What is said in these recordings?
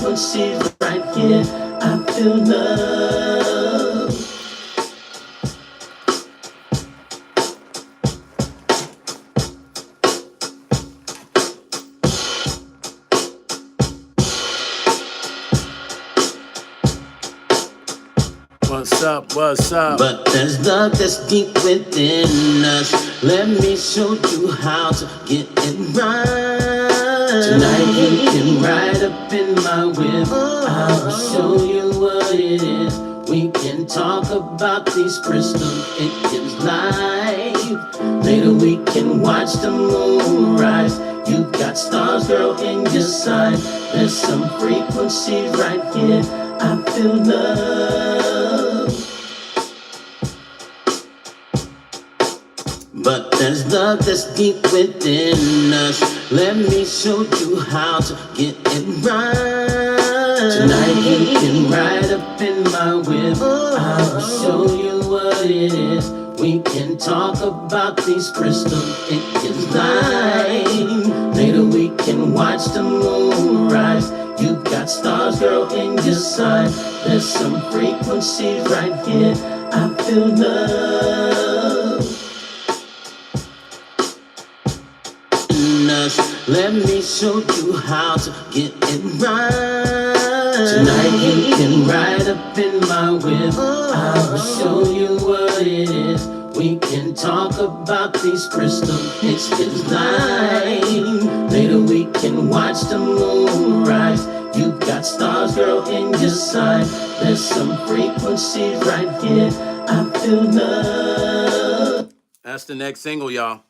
frequencies right here. I feel love. What's up? What's up? But there's love that's deep within us. Let me show you how to get it right. Tonight you can ride up in my whip. I'll show you what it is. We can talk about these crystals. It gives life. Later we can watch the moon rise. You got stars, girl, in your side. There's some frequencies right here. I feel love. But there's love that's deep within us. Let me show you how to get it right. Tonight you can ride up in my whip. I'll show you what it is. We can talk about these crystals. It gives light. Later we can watch the moon rise. You got stars, girl, in your side. There's some frequencies right here. I feel love. Let me show you how to get it right. Tonight you can ride up in my whip. I'll show you what it is. We can talk about these crystals. It's his light. Later we can watch the moon rise. You got stars, girl, in your side. There's some frequencies right here. I feel love. That's the next single, y'all.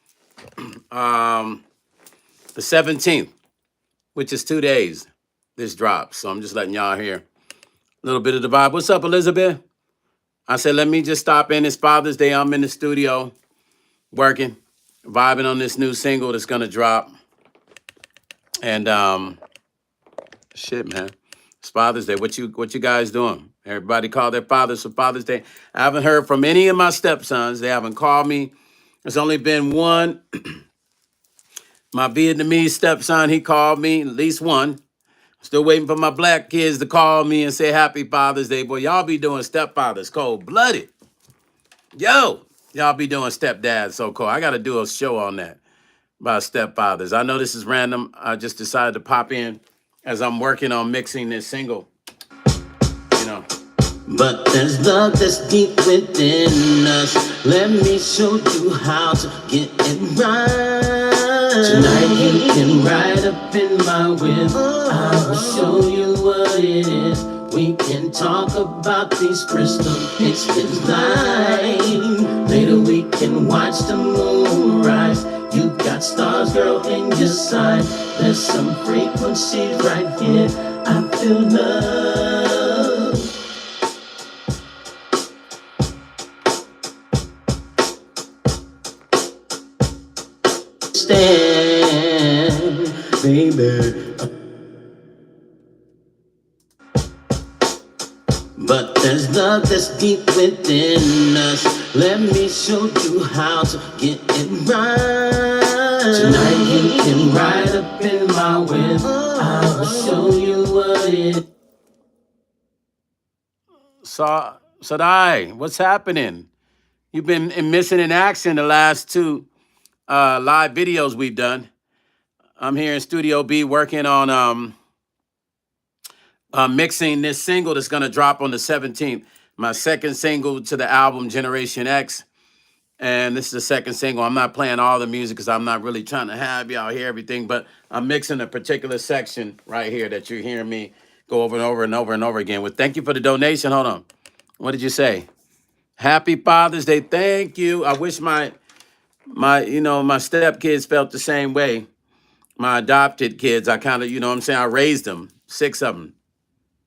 The 17th, which is 2 days, this drops. So I'm just letting y'all hear a little bit of the vibe. What's up, Elizabeth? I said, let me just stop in. It's Father's Day. I'm in the studio working, vibing on this new single that's going to drop. And shit, man, it's Father's Day. What you guys doing? Everybody call their fathers for Father's Day. I haven't heard from any of my stepsons. They haven't called me. There's only been one. My Vietnamese stepson, he called me, at least one. Still waiting for my black kids to call me and say Happy Father's Day. Boy, y'all be doing stepfathers cold-blooded. Yo, y'all be doing stepdads so cold. I got to do a show on that about stepfathers. I know this is random. I just decided to pop in as I'm working on mixing this single. You know. But there's love that's deep within us. Let me show you how to get it right. Tonight you can ride up in my whip. I'll show you what it is. We can talk about these crystals. It's his light. Later we can watch the moon rise. You got stars, girl, in your side. There's some frequencies right here. I feel love. Stand, baby. But there's love that's deep within us. Let me show you how to get it right. Tonight you can ride up in my whip. I'll show you what it. Sadai, what's happening? You've been missing in action the last two live videos we've done. I'm here in Studio B working on mixing this single that's going to drop on the 17th. My second single to the album Generation X. And this is the second single. I'm not playing all the music because I'm not really trying to have y'all hear everything, but I'm mixing a particular section right here that you're hearing me go over and over and over and over again with. Thank you for the donation. Hold on. What did you say? Happy Father's Day. Thank you. I wish my stepkids felt the same way. My adopted kids, I kind of, I raised them, 6 of them,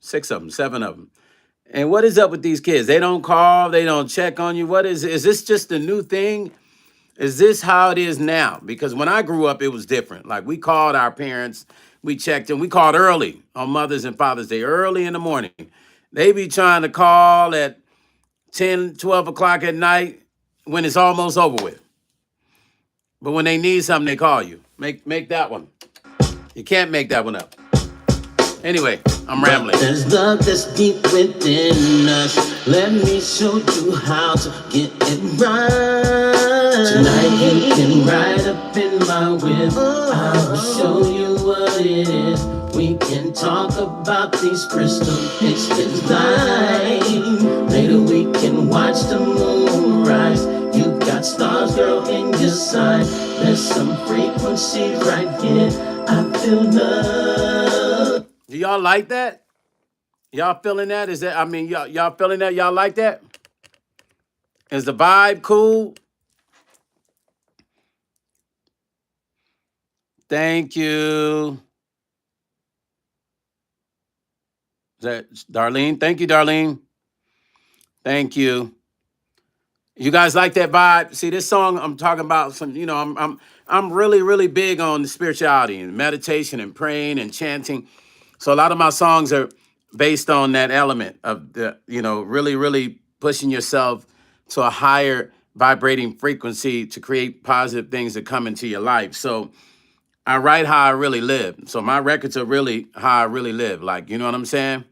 7 of them. And what is up with these kids? They don't call, they don't check on you. What is this just a new thing? Is this how it is now? Because when I grew up, it was different. Like we called our parents, we checked them, we called early on Mother's and Father's Day, early in the morning. They be trying to call at 10, 12 o'clock at night when it's almost over with. But when they need something, they call you. Make that one. You can't make that one up. Anyway. I'm rambling. There's love that's deep within us. Let me show you how to get it right. Tonight you can ride up in my whip. I will show you what it is. We can talk about these crystal pictures live. Later we can watch the moon rise. You got stars, girl, in your side. There's some frequencies right here. I feel love. Do y'all like that? Y'all feeling that? Is that, I mean, y'all feeling that? Y'all like that? Is the vibe cool? Thank you. Is that Darlene? Thank you, Darlene. Thank you. You guys like that vibe? See, this song I'm talking about some, you know, I'm really, really big on the spirituality and meditation and praying and chanting. So a lot of my songs are based on that element of the, you know, really, really pushing yourself to a higher vibrating frequency to create positive things that come into your life. So I write how I really live. So my records are really how I really live. Like, you know what I'm saying?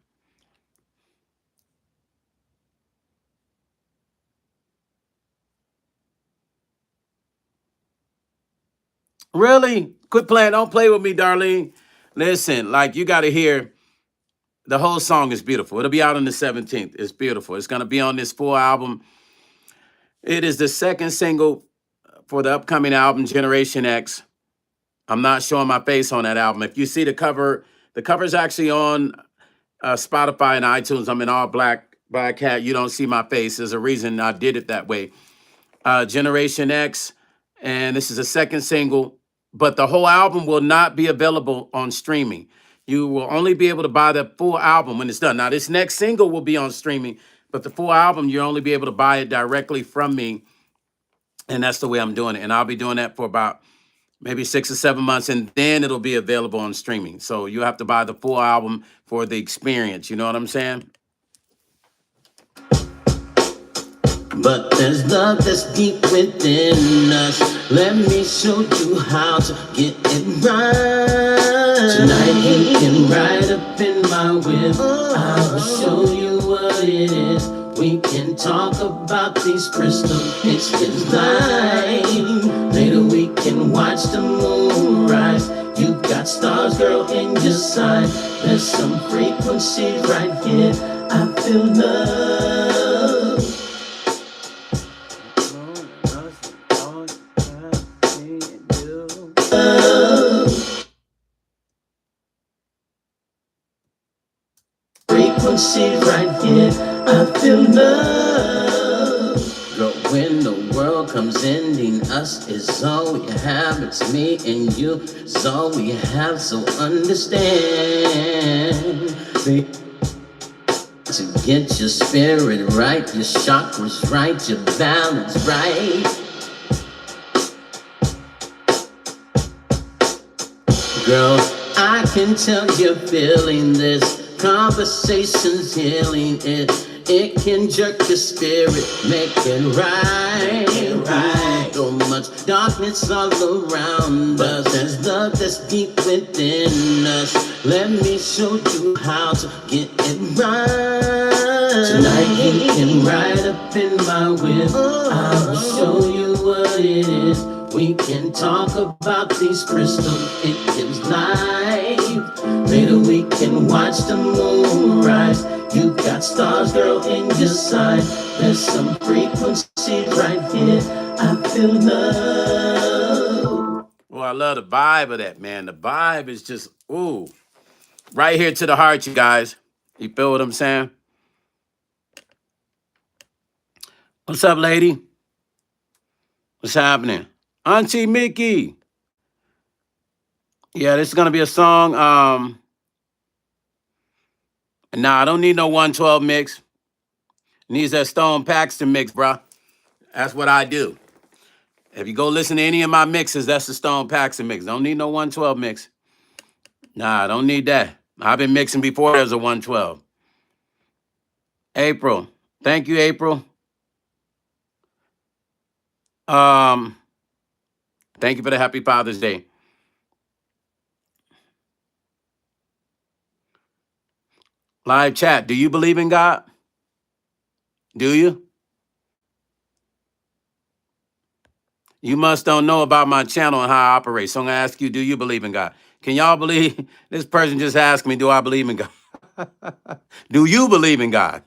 Really? Quit playing. Don't play with me, Darlene. Listen, like you got to hear the whole song is beautiful. It'll be out on the 17th. It's beautiful. It's going to be on this full album. It is the second single for the upcoming album, Generation X. I'm not showing my face on that album. If you see the cover's actually on Spotify and iTunes. I'm in all black hat. You don't see my face. There's a reason I did it that way. Generation X, and this is a second single, but the whole album will not be available on streaming. You will only be able to buy the full album when it's done. Now, this next single will be on streaming, but the full album, you'll only be able to buy it directly from me, and that's the way I'm doing it. And I'll be doing that for about maybe 6 or 7 months, and then it'll be available on streaming. So you have to buy the full album for the experience. You know what I'm saying? But there's love that's deep within us. Let me show you how to get it right. Tonight you can ride up in my whip. I will show you what it is. We can talk about these crystal pictures live. Later we can watch the moon rise. You got stars, girl, in your side. There's some frequencies right here. I feel love. Frequency right here, I feel love. Girl, when the world comes ending, us is all we have. It's me and you, it's all we have. So understand, to get your spirit right, your chakras right, your balance right. Girl, I can tell you're feeling this. Conversation's healing it. It can jerk your spirit, make it right. So much darkness all around us. There's love that's deep within us. Let me show you how to get it right. Tonight you can ride up in my whip. I will show you what it is. We can talk about these crystal pictures live. Later we can watch the moon rise. You got stars, girl, in your side. There's some frequency right here. I feel love. Well, I love the vibe of that, man. The vibe is just, ooh, right here to the heart, you guys. You feel what I'm saying? What's up, lady? What's happening? Auntie Mickey. Yeah, this is going to be a song. Nah, I don't need no 112 mix. Needs that Stone Paxton mix, bruh. That's what I do. If you go listen to any of my mixes, that's the Stone Paxton mix. Don't need no 112 mix. Nah, I don't need that. I've been mixing before there's a 112. April. Thank you, April. Thank you for the Happy Father's Day. Live chat. Do you believe in God? Do you? You must don't know about my channel and how I operate. So I'm going to ask you, do you believe in God? Can y'all believe? This person just asked me, do I believe in God? Do you believe in God?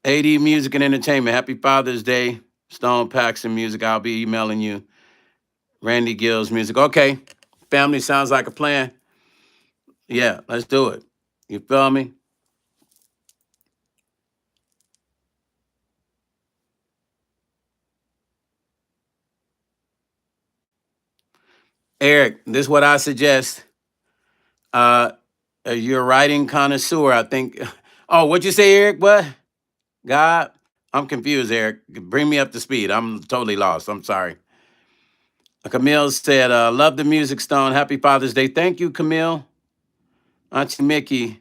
AD Music and Entertainment. Happy Father's Day. Stone Paxton Music. I'll be emailing you. Randy Gill's Music. Okay. Family sounds like a plan. Yeah, let's do it. You feel me? Eric, this is what I suggest. You're a writing connoisseur, I think. Oh, what'd you say, Eric? What? God? I'm confused, Eric. Bring me up to speed. I'm totally lost. I'm sorry. Camille said, love the music, Stone. Happy Father's Day. Thank you, Camille. Auntie Mickey,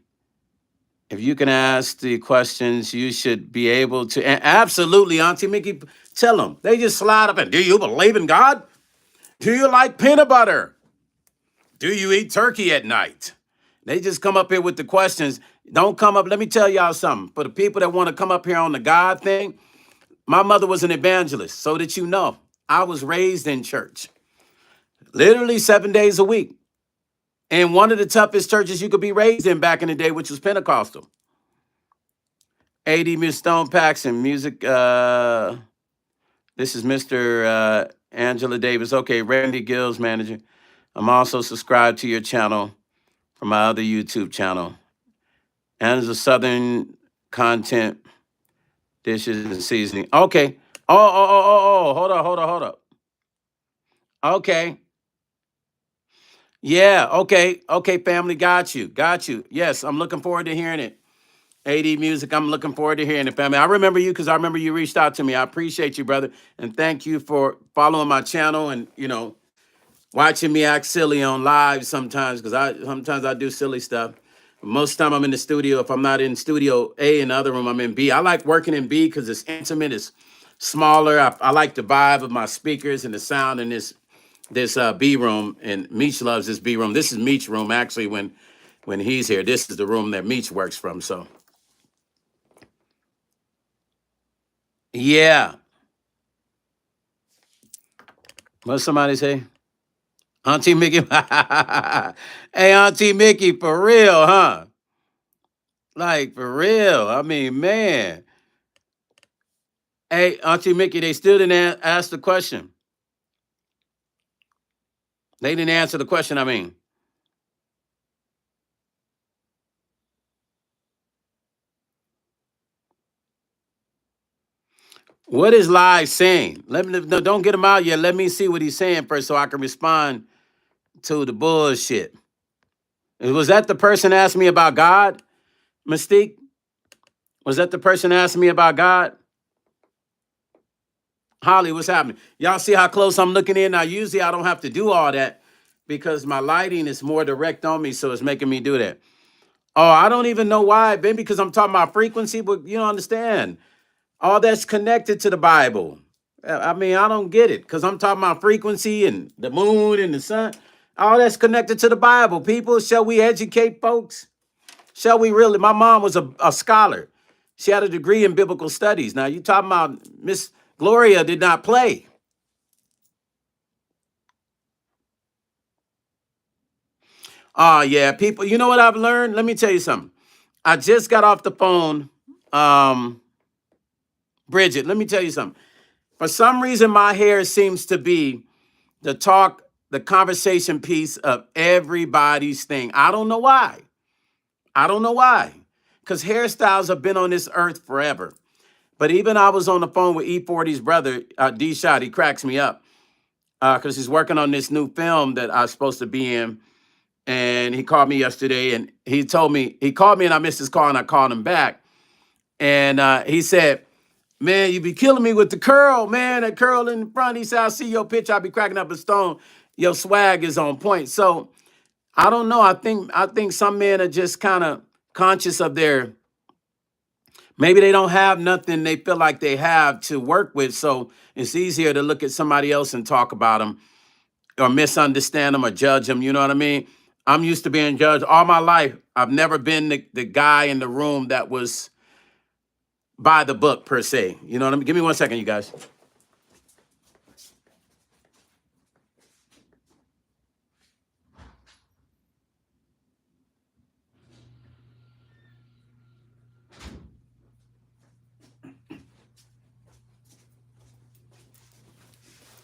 if you can ask the questions, you should be able to. Absolutely, Auntie Mickey, tell them. They just slide up and, do you believe in God? Do you like peanut butter? Do you eat turkey at night? They just come up here with the questions. Don't come up. Let me tell y'all something. For the people that want to come up here on the God thing, my mother was an evangelist, so that you know. I was raised in church, literally 7 days a week. In one of the toughest churches you could be raised in back in the day, which was Pentecostal. AD Miss Stone Paxton, music. This is Mr. Angela Davis. Okay, Randy Gill's manager. I'm also subscribed to your channel from my other YouTube channel. And there's a Southern content, dishes and seasoning. Okay. Oh. Hold up. Okay. Yeah. Okay, family. Got you. Yes, I'm looking forward to hearing it. AD Music, I'm looking forward to hearing it, family. I remember you because I remember you reached out to me. I appreciate you, brother. And thank you for following my channel and, watching me act silly on live sometimes because sometimes I do silly stuff. Most of the time I'm in the studio. If I'm not in studio A in the other room, I'm in B. I like working in B because it's intimate, it's smaller. I like the vibe of my speakers and the sound in this B room. And Meech loves this B room. This is Meech room actually when he's here. This is the room that Meech works from. So yeah. What's somebody say? Auntie Mickey. Hey, Auntie Mickey, for real, huh? Like, for real. I mean, man. Hey, Auntie Mickey, they still didn't ask the question. They didn't answer the question, I mean. What is Live saying? Let me no, don't get him out yet. Let me see what he's saying first so I can respond to the bullshit. Was that the person asked me about God, Mystique? Was that the person asking me about God? Holly, what's happening? Y'all see how close I'm looking in? Now, usually I don't have to do all that because my lighting is more direct on me, so it's making me do that. Oh, I don't even know why. Maybe because I'm talking about frequency, but you don't understand. All that's connected to the Bible. I mean, I don't get it because I'm talking about frequency and the moon and the sun. All that's connected to the Bible. People, shall we educate folks? Shall we really? My mom was a scholar. She had a degree in biblical studies. Now, you talking about Miss Gloria did not play. Oh, yeah, people, you know what I've learned? Let me tell you something. I just got off the phone. Bridget, let me tell you something. For some reason, my hair seems to be the conversation piece of everybody's thing. I don't know why. Because hairstyles have been on this earth forever. But even I was on the phone with E40's brother, D Shot. He cracks me up because he's working on this new film that I was supposed to be in. And he called me yesterday and he called me and I missed his call and I called him back. And he said, man, you be killing me with the curl, man. That curl in the front. He said, I see your picture. I be cracking up a stone. Your swag is on point. So I don't know. I think some men are just kind of conscious of maybe they don't have nothing they feel like they have to work with. So it's easier to look at somebody else and talk about them or misunderstand them or judge them. You know what I mean? I'm used to being judged all my life. I've never been the guy in the room that was by the book per se. You know what I mean? Give me 1 second, you guys.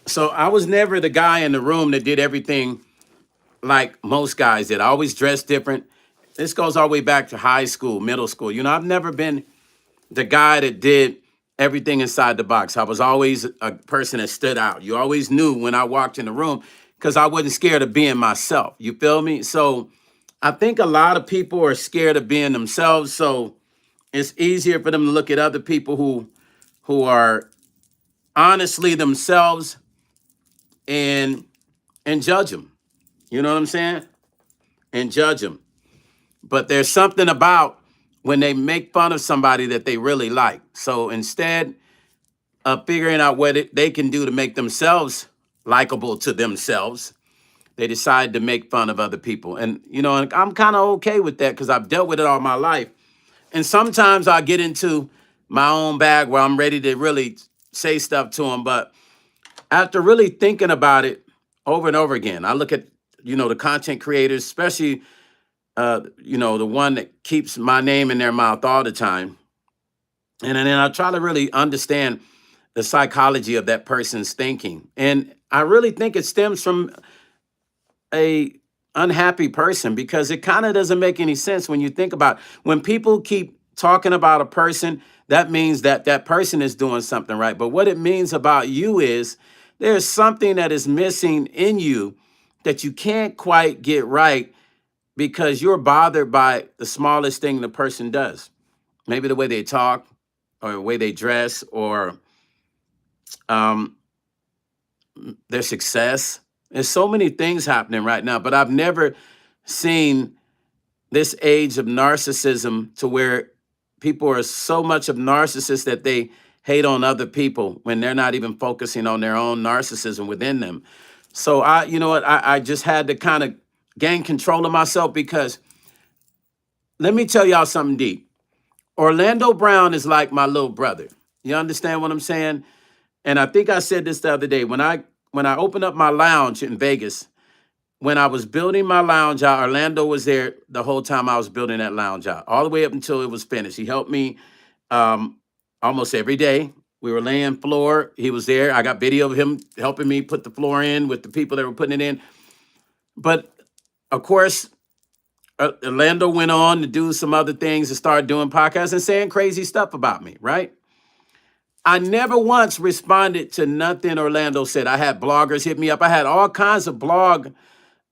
So I was never the guy in the room that did everything like most guys did. I always dressed different. This goes all the way back to high school, middle school. You know, I've never been the guy that did everything inside the box. I was always a person that stood out. You always knew when I walked in the room because I wasn't scared of being myself. You feel me? So I think a lot of people are scared of being themselves. So it's easier for them to look at other people who are honestly themselves and judge them. You know what I'm saying? And judge them. But there's something about when they make fun of somebody that they really like. So instead of figuring out what they can do to make themselves likable to themselves, they decide to make fun of other people. And, you know, and I'm kind of okay with that because I've dealt with it all my life. And sometimes I get into my own bag where I'm ready to really say stuff to them. But after really thinking about it over and over again, I look at, you know, the content creators, especially, you know, the one that keeps my name in their mouth all the time. And then I try to really understand the psychology of that person's thinking. And I really think it stems from a unhappy person because it kind of doesn't make any sense when you think about when people keep talking about a person, that means that that person is doing something right. But what it means about you is there's something that is missing in you that you can't quite get right because you're bothered by the smallest thing the person does. Maybe the way they talk or the way they dress or um, their success. There's so many things happening right now, but I've never seen this age of narcissism to where people are so much of narcissists that they hate on other people when they're not even focusing on their own narcissism within them. So you know what, I just had to kind of gain control of myself because let me tell y'all something deep. Orlando Brown is like my little brother. You understand what I'm saying? And I think I said this the other day when I opened up my lounge in Vegas. When I was building my lounge out, Orlando was there the whole time I was building that lounge out, all the way up until it was finished. He helped me almost every day. We were laying floor. He was there. I got video of him helping me put the floor in with the people that were putting it in. But of course, Orlando went on to do some other things and start doing podcasts and saying crazy stuff about me, right? I never once responded to nothing Orlando said. I had bloggers hit me up. I had all kinds of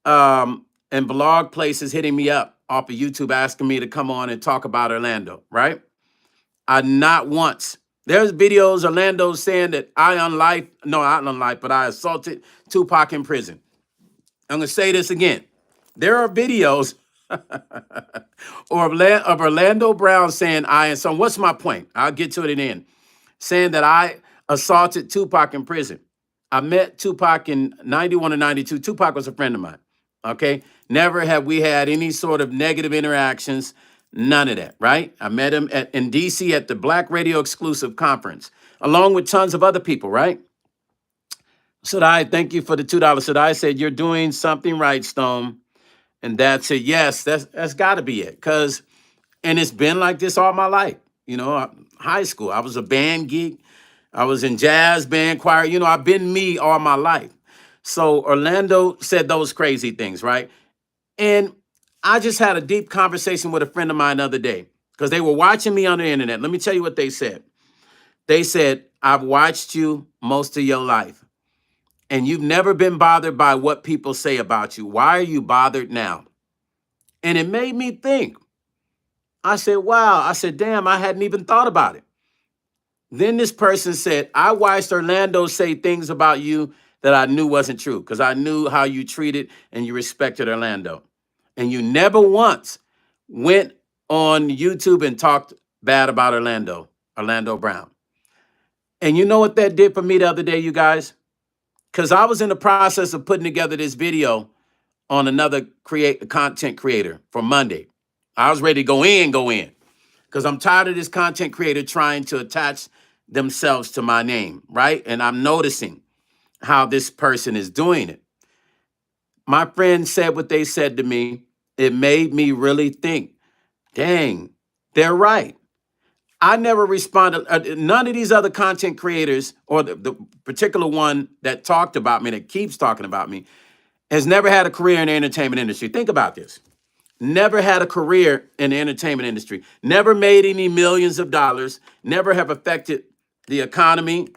and blog places hitting me up off of YouTube asking me to come on and talk about Orlando, right? I not once. There's videos Orlando saying that I assaulted Tupac in prison. I'm gonna say this again. There are videos of Orlando Brown saying so what's my point? I'll get to it in the end. Saying that I assaulted Tupac in prison. I met Tupac in 91 or 92. Tupac was a friend of mine. Okay. Never have we had any sort of negative interactions. None of that, right? I met him in DC at the Black Radio Exclusive Conference, along with tons of other people, right? So I thank you for the $2. So I said, you're doing something right, Stone. And Dad said, yes, that's got to be it. And it's been like this all my life. You know, high school, I was a band geek. I was in jazz band choir. You know, I've been me all my life. So Orlando said those crazy things, right? And I just had a deep conversation with a friend of mine the other day because they were watching me on the internet. Let me tell you what they said. They said, I've watched you most of your life and you've never been bothered by what people say about you. Why are you bothered now? And it made me think. I said, wow. I said, damn, I hadn't even thought about it. Then this person said, I watched Orlando say things about you that I knew wasn't true because I knew how you treated and you respected Orlando. And you never once went on YouTube and talked bad about Orlando Brown. And you know what that did for me the other day, you guys? because I was in the process of putting together this video on another content creator for Monday. I was ready to go in, because I'm tired of this content creator trying to attach themselves to my name, right? And I'm noticing how this person is doing it. My friend said what they said to me. It made me really think, dang, they're right. I never responded. None of these other content creators, or the particular one that talked about me, that keeps talking about me, has never had a career in the entertainment industry. Think about this. Never had a career in the entertainment industry. Never made any millions of dollars. Never have affected the economy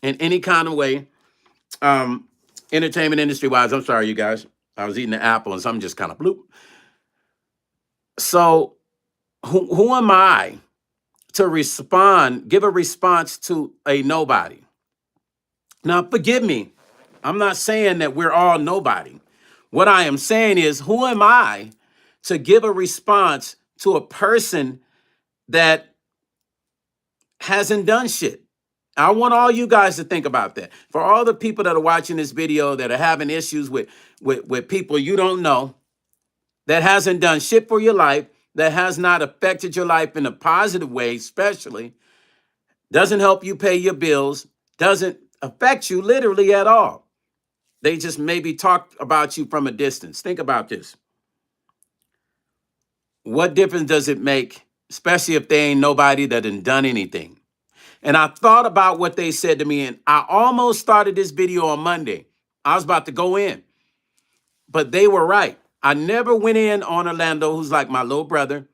in any kind of way. Entertainment industry wise, I'm sorry, you guys. I was eating an apple and something just kind of bloop. So who am I to respond, give a response to a nobody? Now, forgive me. I'm not saying that we're all nobody. What I am saying is, who am I to give a response to a person that hasn't done shit? I want all you guys to think about that. For all the people that are watching this video that are having issues with people you don't know, that hasn't done shit for your life, that has not affected your life in a positive way, especially, doesn't help you pay your bills, doesn't affect you literally at all. They just maybe talk about you from a distance. Think about this. What difference does it make, especially if they ain't nobody that done anything? And I thought about what they said to me, and I almost started this video on Monday. I was about to go in, but they were right. I never went in on Orlando, who's like my little brother.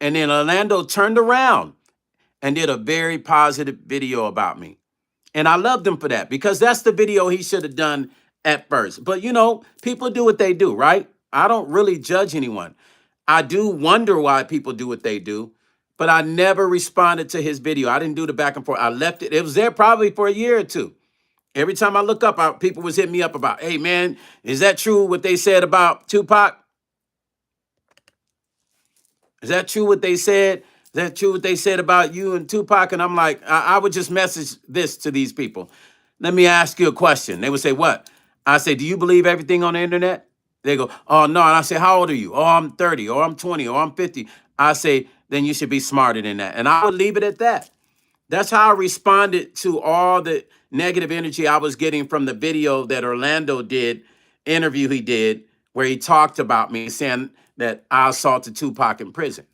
And then Orlando turned around and did a very positive video about me. And I loved him for that, because that's the video he should have done at first. But you know, people do what they do, right? I don't really judge anyone. I do wonder why people do what they do, but I never responded to his video. I didn't do the back and forth. I left it. It was there probably for a year or two. Every time I look up, people was hitting me up about, hey man, is that true what they said about Tupac? Is that true what they said? Is that true what they said about you and Tupac? And I'm like, I would just message this to these people. Let me ask you a question. They would say, what? I say, do you believe everything on the internet? They go, oh, no. And I say, how old are you? Oh, I'm 30, or I'm 20, or I'm 50. I say, then you should be smarter than that. And I would leave it at that. That's how I responded to all the negative energy I was getting from the video that Orlando did, interview he did, where he talked about me, saying that I assaulted Tupac in prison.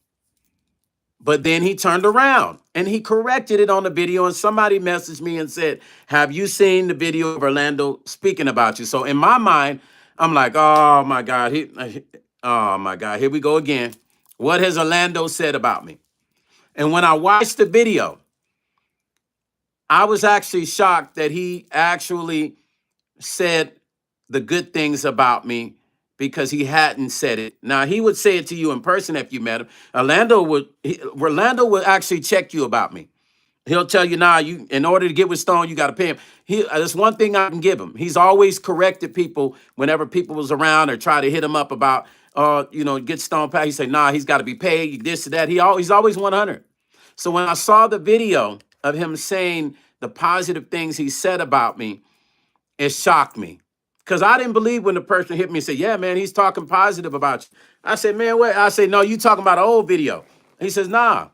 But then he turned around and he corrected it on the video, and somebody messaged me and said, have you seen the video of Orlando speaking about you? So in my mind, I'm like, oh my God, here we go again. What has Orlando said about me? And when I watched the video, I was actually shocked that he actually said the good things about me, because he hadn't said it. Now, he would say it to you in person if you met him. Orlando would actually check you about me. He'll tell you, nah, you, in order to get with Stone, you got to pay him. That's one thing I can give him. He's always corrected people whenever people was around or try to hit him up about, get Stone paid. He say, nah, he's got to be paid, this or that. He's always 100. So when I saw the video of him saying the positive things he said about me, it shocked me. Because I didn't believe when the person hit me and said, yeah, man, he's talking positive about you. I said, man, wait. I said, no, you talking about an old video. He says, nah,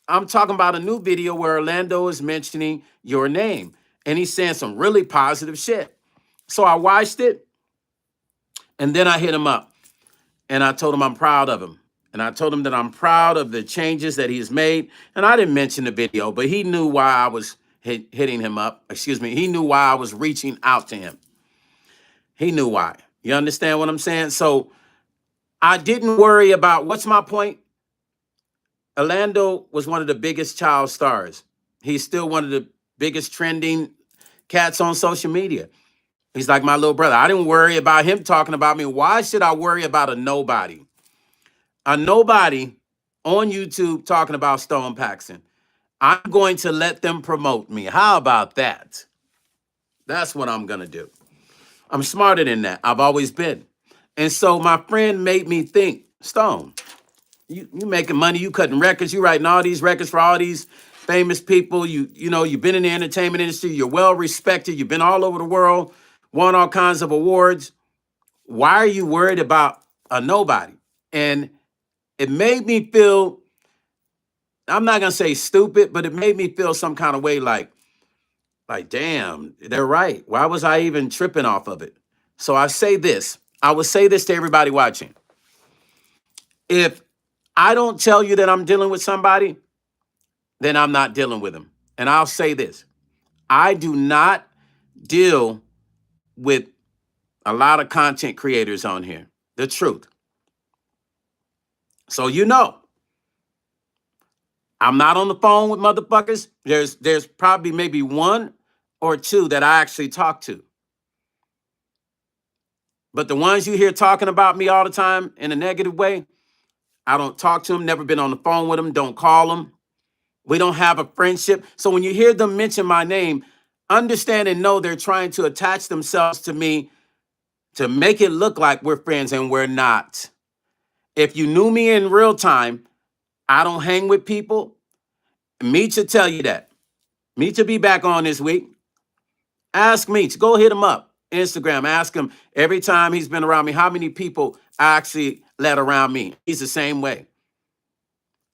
I'm talking about a new video where Orlando is mentioning your name. And he's saying some really positive shit. So I watched it. And then I hit him up. And I told him I'm proud of him. And I told him that I'm proud of the changes that he's made. And I didn't mention the video, but he knew why I was hitting him up. Excuse me. He knew why I was reaching out to him. He knew why. You understand what I'm saying? So I didn't worry about, what's my point? Orlando was one of the biggest child stars. He's still one of the biggest trending cats on social media. He's like my little brother. I didn't worry about him talking about me. Why should I worry about a nobody? A nobody on YouTube talking about Stone Paxton. I'm going to let them promote me. How about that? That's what I'm going to do. I'm smarter than that. I've always been. And so my friend made me think, Stone, you making money, you cutting records, you writing all these records for all these famous people. You've been in the entertainment industry, you're well respected, you've been all over the world. won all kinds of awards. Why are you worried about a nobody? And it made me feel, I'm not gonna say stupid, but it made me feel some kind of way like, damn, they're right. Why was I even tripping off of it? So I will say this to everybody watching. If I don't tell you that I'm dealing with somebody, then I'm not dealing with them. And I'll say this. I do not deal with a lot of content creators on here. The truth. So I'm not on the phone with motherfuckers. There's probably maybe one or two that I actually talk to. But the ones you hear talking about me all the time in a negative way, I don't talk to them, never been on the phone with them, don't call them. We don't have a friendship. So when you hear them mention my name, understand and know they're trying to attach themselves to me to make it look like we're friends, and we're not. If you knew me in real time, I don't hang with people. Me to tell you that. Me to be back on this week. Ask me to go hit him up. Instagram, ask him every time he's been around me, how many people I actually let around me. He's the same way.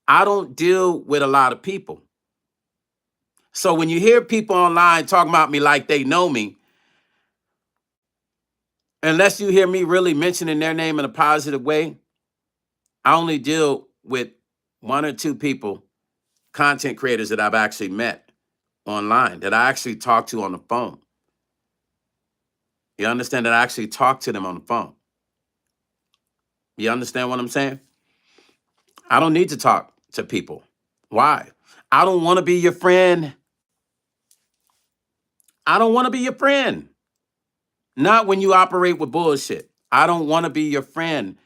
I don't deal with a lot of people. So when you hear people online talking about me like they know me, unless you hear me really mentioning their name in a positive way, I only deal with one or two people, content creators that I've actually met online, that I actually talk to on the phone. You understand that I actually talk to them on the phone? You understand what I'm saying? I don't need to talk to people. Why? I don't want to be your friend. I don't want to be your friend. Not when you operate with bullshit. I don't want to be your friend.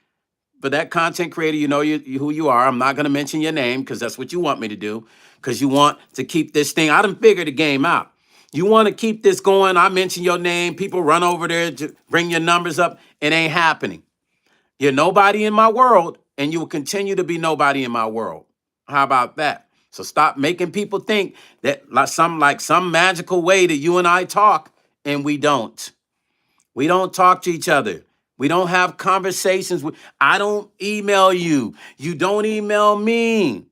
But that content creator, you know who you are. I'm not going to mention your name because that's what you want me to do, because you want to keep this thing. I done figured the game out. You want to keep this going. I mention your name. People run over there to bring your numbers up. It ain't happening. You're nobody in my world, and you will continue to be nobody in my world. How about that? So stop making people think that like some magical way that you and I talk, and we don't. We don't talk to each other. We don't have conversations. I don't email you. You don't email me.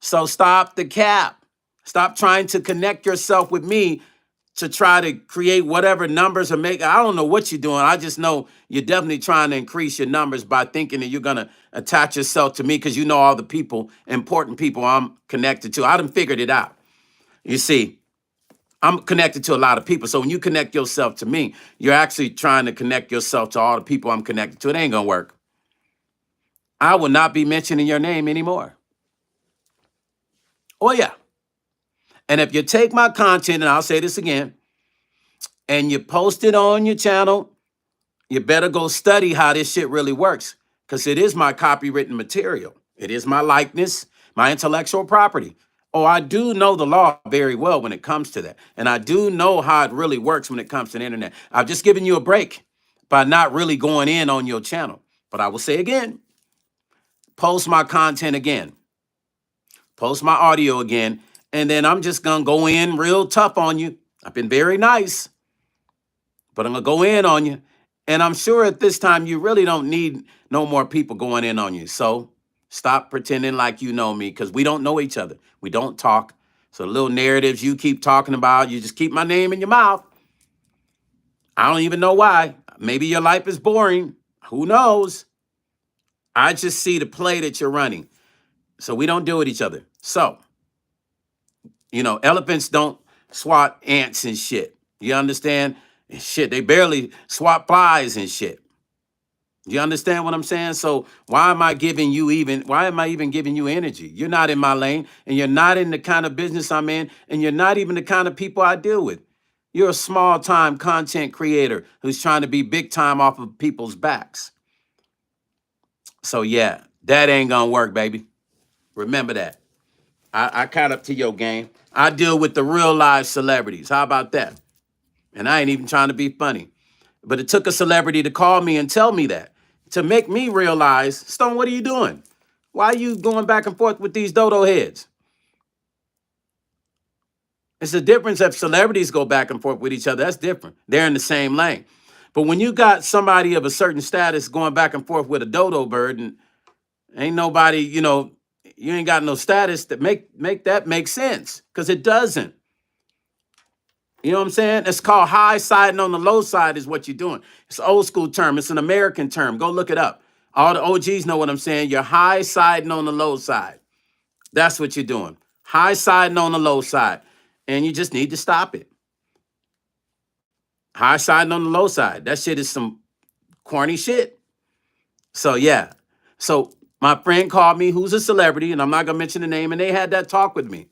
So stop the cap. Stop trying to connect yourself with me to try to create whatever numbers or make. I don't know what you're doing. I just know you're definitely trying to increase your numbers by thinking that you're going to attach yourself to me because you know all the people, important people I'm connected to. I done figured it out. You see, I'm connected to a lot of people. So when you connect yourself to me, you're actually trying to connect yourself to all the people I'm connected to. It ain't going to work. I will not be mentioning your name anymore. Oh, yeah. And if you take my content, and I'll say this again, and you post it on your channel, you better go study how this shit really works, because it is my copywritten material. It is my likeness, my intellectual property. Oh, I do know the law very well when it comes to that. And I do know how it really works when it comes to the internet. I've just given you a break by not really going in on your channel. But I will say again, post my content again, post my audio again, and then I'm just going to go in real tough on you. I've been very nice, but I'm going to go in on you. And I'm sure at this time you really don't need no more people going in on you. So stop pretending like you know me, because we don't know each other. We don't talk. So the little narratives you keep talking about, you just keep my name in your mouth. I don't even know why. Maybe your life is boring. Who knows? I just see the play that you're running. So we don't deal with each other. So, elephants don't swat ants and shit. You understand? And shit, they barely swat flies and shit. You understand what I'm saying? So why am I even giving you energy? You're not in my lane, and you're not in the kind of business I'm in, and you're not even the kind of people I deal with. You're a small time content creator who's trying to be big time off of people's backs. So yeah, that ain't gonna work, baby. Remember that. I caught up to your game. I deal with the real live celebrities. How about that? And I ain't even trying to be funny. But it took a celebrity to call me and tell me that, to make me realize, Stone, what are you doing? Why are you going back and forth with these dodo heads? It's a difference if celebrities go back and forth with each other. That's different. They're in the same lane. But when you got somebody of a certain status going back and forth with a dodo bird, and ain't nobody, you ain't got no status that make that make sense, because it doesn't. You know what I'm saying? It's called high siding on the low side is what you're doing. It's an old school term. It's an American term. Go look it up. All the OGs know what I'm saying. You're high siding on the low side. That's what you're doing. High siding on the low side. And you just need to stop it. High siding on the low side. That shit is some corny shit. So yeah. So my friend called me, who's a celebrity, and I'm not gonna mention the name, and they had that talk with me.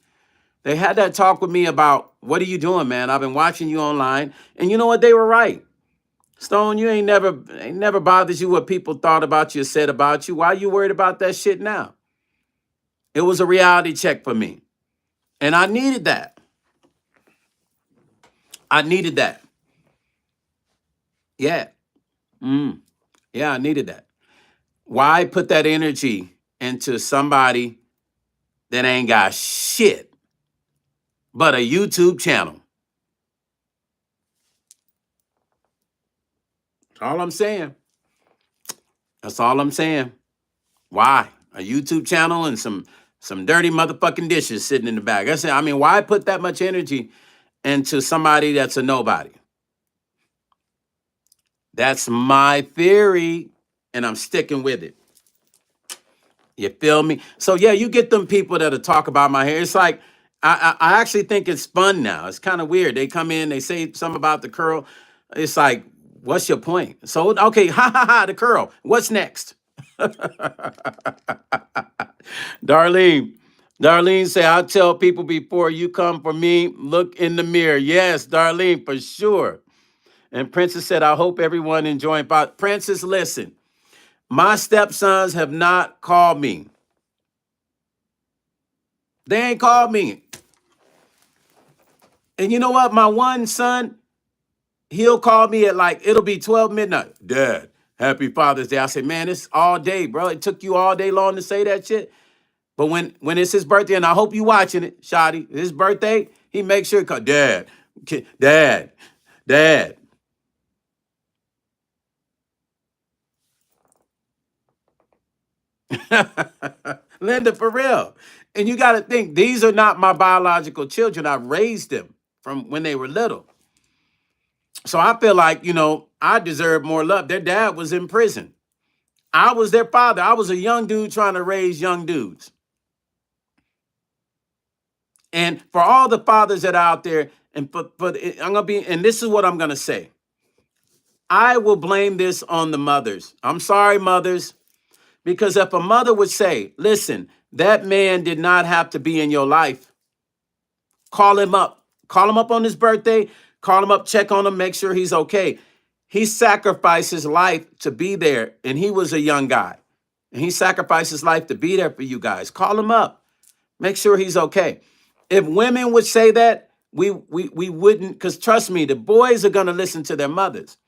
They had that talk with me about, what are you doing, man? I've been watching you online. And you know what? They were right. Stone, you ain't never bothers you what people thought about you or said about you. Why are you worried about that shit now? It was a reality check for me. And I needed that. I needed that. Yeah. Yeah, I needed that. Why put that energy into somebody that ain't got shit but a YouTube channel? That's all I'm saying. That's all I'm saying. Why? A YouTube channel and some dirty motherfucking dishes sitting in the back. I mean, why put that much energy into somebody that's a nobody? That's my theory, and I'm sticking with it. You feel me? So yeah, you get them people that'll talk about my hair. It's like, I actually think it's fun now. It's kind of weird. They come in, they say something about the curl. It's like, what's your point? So okay, the curl. What's next? Darlene say, I'll tell people before you come for me, look in the mirror. Yes, Darlene, for sure. And Princess said, I hope everyone enjoying. Princess, listen, my stepsons have not called me. They ain't called me. And you know what? My one son, he'll call me at it'll be 12 midnight. Dad, happy Father's Day. I said, man, it's all day, bro. It took you all day long to say that shit. But when it's his birthday, and I hope you watching it, Shotty, his birthday, he makes sure to call, Dad. Linda, for real. And you got to think, these are not my biological children. I raised them from when they were little. So I feel like, I deserve more love. Their dad was in prison. I was their father. I was a young dude trying to raise young dudes. And for all the fathers that are out there, and and this is what I'm gonna say. I will blame this on the mothers. I'm sorry, mothers, because if a mother would say, listen, that man did not have to be in your life, call him up. Call him up on his birthday, call him up, check on him, make sure he's okay. He sacrificed his life to be there, and he was a young guy. And he sacrificed his life to be there for you guys. Call him up. Make sure he's okay. If women would say that, we wouldn't, because trust me, the boys are going to listen to their mothers.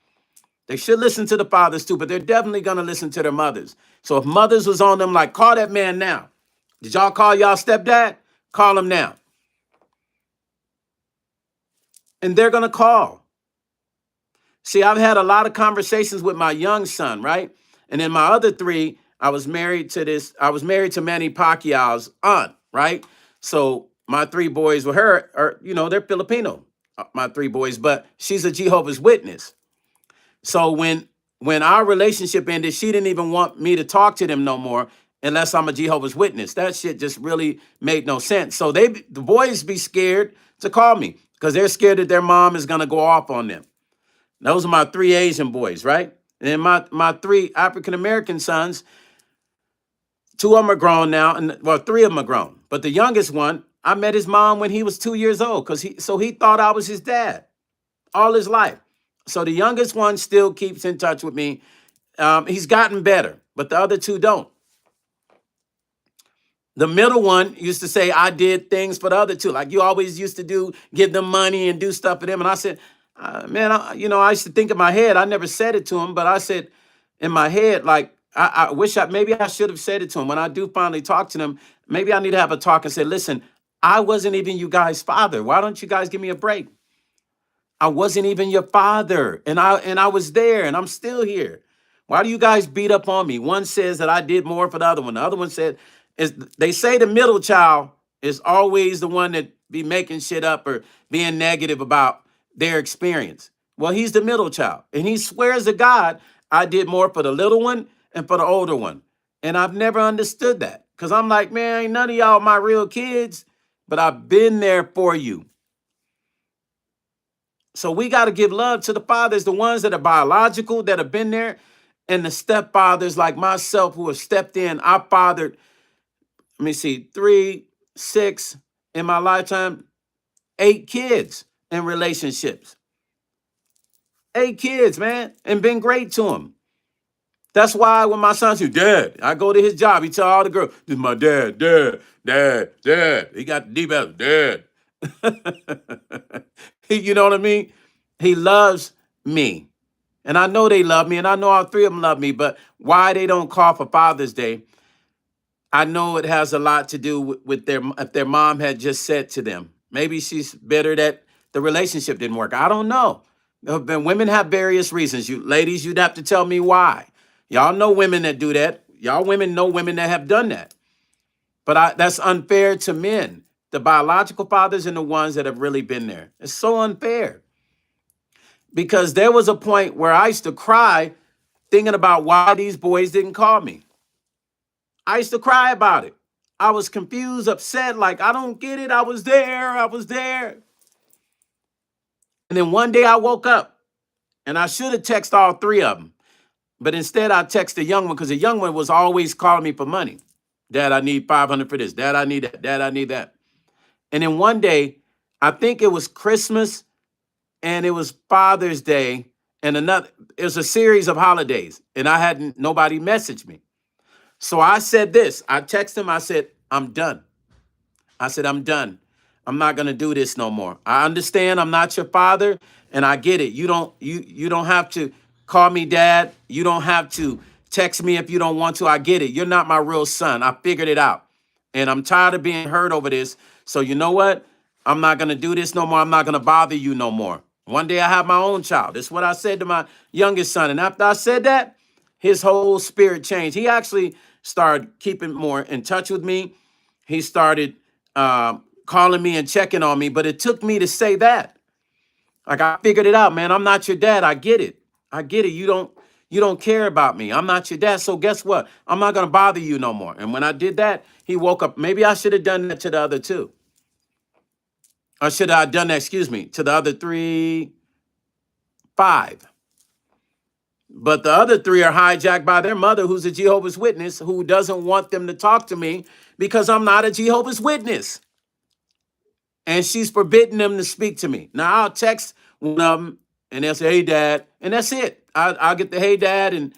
They should listen to the fathers too, but they're definitely going to listen to their mothers. So if mothers was on them, like, call that man now. Did y'all call y'all stepdad? Call him now. And they're going to call. See, I've had a lot of conversations with my young son, right? And then my other three, I was married to Manny Pacquiao's aunt, right? So my three boys with her are, they're Filipino, my three boys, but she's a Jehovah's Witness. So when our relationship ended, she didn't even want me to talk to them no more unless I'm a Jehovah's Witness. That shit just really made no sense. So the boys be scared to call me because they're scared that their mom is going to go off on them. Those are my three Asian boys, right? And then my three African-American sons, two of them are grown now, and three of them are grown. But the youngest one, I met his mom when he was 2 years old because he thought I was his dad all his life. So the youngest one still keeps in touch with me. He's gotten better, but the other two don't. The middle one used to say I did things for the other two. Like you always used to do, give them money and do stuff for them. And I said, man, I used to think in my head, I never said it to him, but I said in my head, like, I wish maybe I should have said it to him. When I do finally talk to them, maybe I need to have a talk and say, listen, I wasn't even you guys' father. Why don't you guys give me a break? I wasn't even your father. And I was there and I'm still here. Why do you guys beat up on me? One says that I did more for the other one. The other one said, is they say the middle child is always the one that be making shit up or being negative about their experience. Well, he's the middle child. And he swears to God, I did more for the little one and for the older one. And I've never understood that. Because I'm like, man, ain't none of y'all my real kids, but I've been there for you. So we got to give love to the fathers, the ones that are biological, that have been there, and the stepfathers like myself who have stepped in. I fathered, let me see, 3, 6 in my lifetime, 8 kids in relationships. 8 kids, man, and been great to them. That's why when my son says, Dad, I go to his job, he tell all the girls, this is my dad, dad. He got the deep out, dad. You know what I mean? He loves me. And I know they love me, and I know all 3 of them love me, but why they don't call for Father's Day, I know it has a lot to do with if their mom had just said to them. Maybe she's bitter that the relationship didn't work. I don't know. But women have various reasons. You ladies, you'd have to tell me why. Y'all know women that do that. Y'all women know women that have done that. But that's unfair to men, the biological fathers and the ones that have really been there. It's so unfair. Because there was a point where I used to cry thinking about why these boys didn't call me. I used to cry about it. I was confused, upset, like, I don't get it. I was there. And then one day I woke up and I should have texted all 3 of them. But instead I texted the young one because the young one was always calling me for money. Dad, I need $500 for this. Dad, I need that. Dad, I need that. And then one day, I think it was Christmas and it was Father's Day and it was a series of holidays. And I hadn't, nobody messaged me. So I said this, I texted him, I said, I'm done. I said, I'm done. I'm not gonna do this no more. I understand I'm not your father, and I get it. You don't have to call me dad. You don't have to text me if you don't want to. I get it. You're not my real son. I figured it out. And I'm tired of being hurt over this. So you know what? I'm not gonna do this no more. I'm not gonna bother you no more. One day I have my own child. This is what I said to my youngest son. And after I said that, his whole spirit changed. He actually started keeping more in touch with me. He started calling me and checking on me, but it took me to say that. Like, I figured it out, man. I'm not your dad. I get it. You don't care about me. I'm not your dad. So guess what? I'm not gonna bother you no more. And when I did that, he woke up. Maybe I should have done that to the other 2. Or should I have done that, to the other 3, 5. But the other 3 are hijacked by their mother, who's a Jehovah's Witness, who doesn't want them to talk to me because I'm not a Jehovah's Witness. And she's forbidden them to speak to me. Now, I'll text one of them, and they'll say, hey, Dad. And that's it. I'll get the hey, Dad, and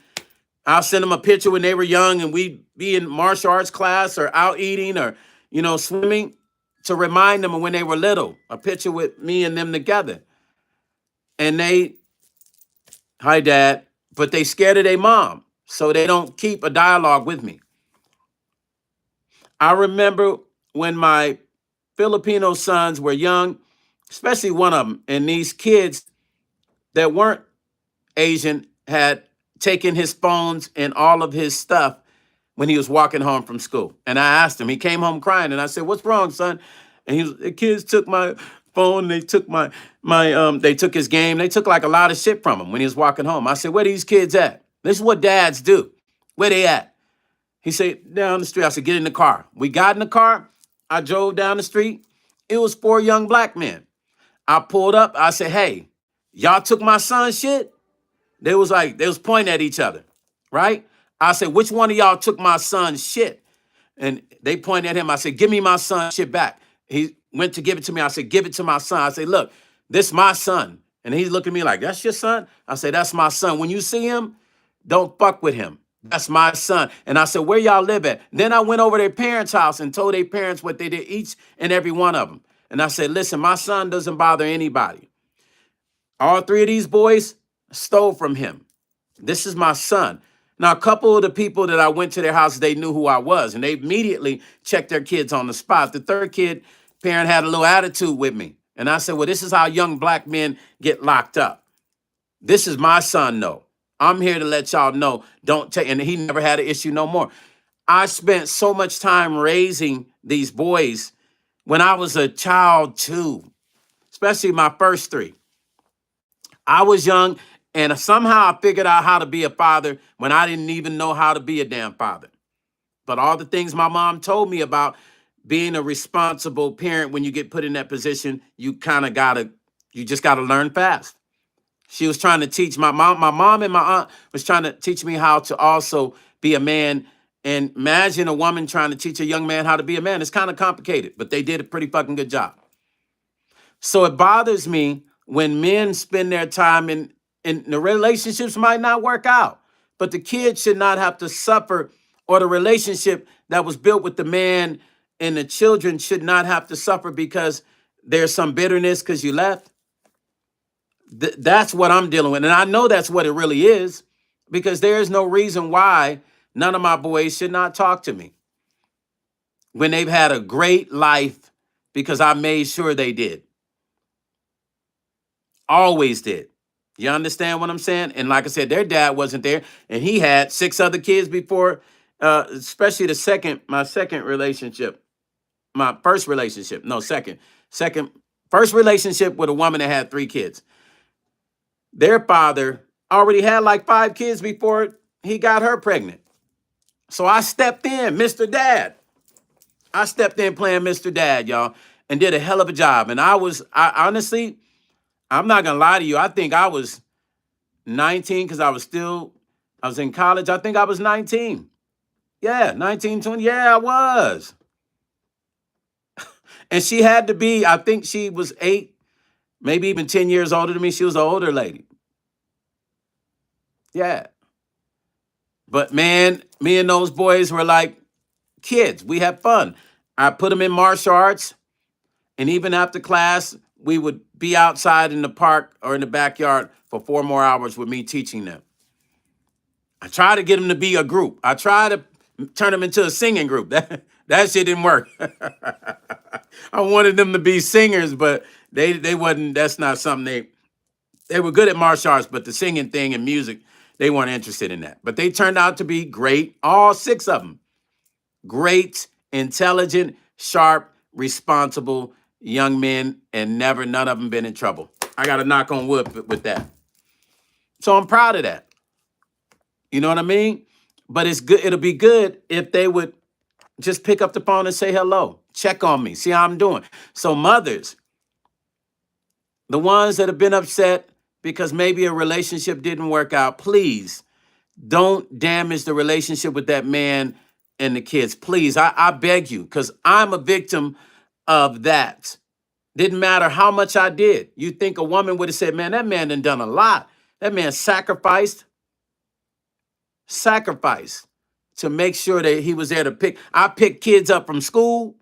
I'll send them a picture when they were young, and we'd be in martial arts class or out eating or, swimming to remind them of when they were little. A picture with me and them together. And they, hi, Dad. But they scared of their mom, so they don't keep a dialogue with me. I remember when my Filipino sons were young, especially one of them, and these kids that weren't Asian had taken his phones and all of his stuff when he was walking home from school. And I asked him, he came home crying, and I said, what's wrong, son? And the kids took my phone, they took they took his game, they took like a lot of shit from him when he was walking home. I said, where these kids at? This is what dads do. Where they at? He said, down the street. I said, get in the car. We got in the car. I drove down the street. It was 4 young black men. I pulled up. I said, hey, y'all took my son's shit? They was pointing at each other, right? I said, which one of y'all took my son's shit? And they pointed at him. I said, give me my son's shit back. He went to give it to me. I said, give it to my son. I said, look, this is my son. And he's looking at me like, that's your son? I said, that's my son. When you see him, don't fuck with him. That's my son. And I said, where y'all live at? Then I went over to their parents' house and told their parents what they did, each and every one of them. And I said, listen, my son doesn't bother anybody. All 3 of these boys stole from him. This is my son. Now, a couple of the people that I went to their house, they knew who I was, and they immediately checked their kids on the spot. The 3rd kid, parent had a little attitude with me. And I said, well, this is how young black men get locked up. This is my son, though. I'm here to let y'all know, don't take, and he never had an issue no more. I spent so much time raising these boys when I was a child too, especially my first three. I was young and somehow I figured out how to be a father when I didn't even know how to be a damn father. But all the things my mom told me about being a responsible parent, when you get put in that position, you just gotta learn fast. She was trying to teach my mom and my aunt was trying to teach me how to also be a man. And imagine a woman trying to teach a young man how to be a man. It's kind of complicated, but they did a pretty fucking good job. So it bothers me when men spend their time in the relationships might not work out, but the kid should not have to suffer, or the relationship that was built with the man and the children should not have to suffer because there's some bitterness because you left. That's what I'm dealing with. And I know that's what it really is, because there is no reason why none of my boys should not talk to me when they've had a great life, because I made sure they did. Always did. You understand what I'm saying? And like I said, their dad wasn't there, and he had 6 other kids before, especially my second relationship, my first relationship. No, first relationship with a woman that had 3 kids. Their father already had like 5 kids before he got her pregnant. So I stepped in, Mr. Dad. I stepped in playing Mr. Dad, y'all, and did a hell of a job. And I honestly, I'm not gonna lie to you. I think I was 19 because I was in college. I think I was 19. Yeah, 19, 20. Yeah, I was. And she had to be, I think she was 8, maybe even 10 years older than me. She was an older lady. Yeah. But man, me and those boys were like kids. We had fun. I put them in martial arts. And even after class, we would be outside in the park or in the backyard for 4 more hours with me teaching them. I tried to get them to be a group. I tried to turn them into a singing group. That shit didn't work. I wanted them to be singers, but they wasn't. That's not something they were good at martial arts, but the singing thing and music, they weren't interested in that. But they turned out to be great, all 6 of them. Great, intelligent, sharp, responsible young men, and none of them been in trouble. I got to knock on wood with that. So I'm proud of that. You know what I mean? But it's good. It'll be good if they would just pick up the phone and say hello, check on me, see how I'm doing. So mothers, the ones that have been upset because maybe a relationship didn't work out, please don't damage the relationship with that man and the kids. Please, I beg you, because I'm a victim of that. Didn't matter how much I did. You think a woman would have said, man, that man done a lot. That man sacrificed to make sure that he was there to pick. I picked kids up from school,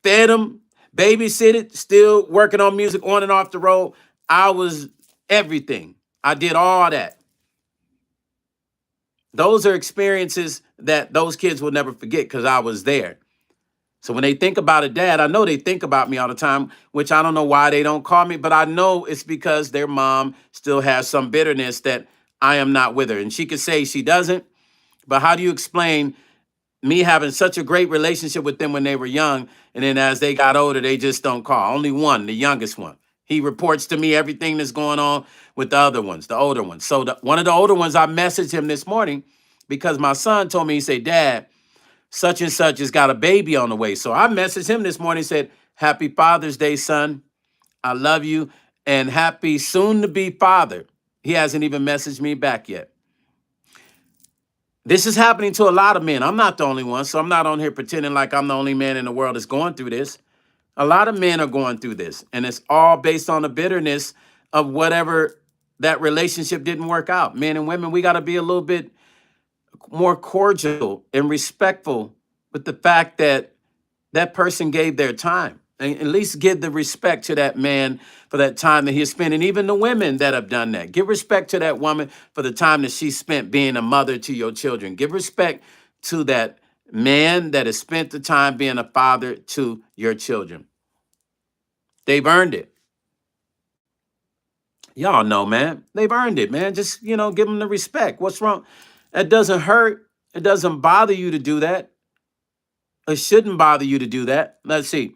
fed them, babysitted, still working on music on and off the road. I was everything. I did all that. Those are experiences that those kids will never forget because I was there. So when they think about a dad, I know they think about me all the time, which I don't know why they don't call me, but I know it's because their mom still has some bitterness that I am not with her. And she could say she doesn't, but how do you explain me having such a great relationship with them when they were young, and then as they got older, they just don't call? Only one, the youngest one. He reports to me everything that's going on with the other ones, the older ones. So one of the older ones, I messaged him this morning because my son told me, he said, Dad, such and such has got a baby on the way. So I messaged him this morning, said, Happy Father's Day, son. I love you. And happy soon to be father. He hasn't even messaged me back yet. This is happening to a lot of men. I'm not the only one, so I'm not on here pretending like I'm the only man in the world that's going through this. A lot of men are going through this, and it's all based on the bitterness of whatever that relationship didn't work out. Men and women, we got to be a little bit more cordial and respectful with the fact that that person gave their time. And at least give the respect to that man for that time that he spent. And even the women that have done that. Give respect to that woman for the time that she spent being a mother to your children. Give respect to that man that has spent the time being a father to your children. They've earned it. Y'all know, man. They've earned it, man. Just, give them the respect. What's wrong? That doesn't hurt. It doesn't bother you to do that. It shouldn't bother you to do that. Let's see.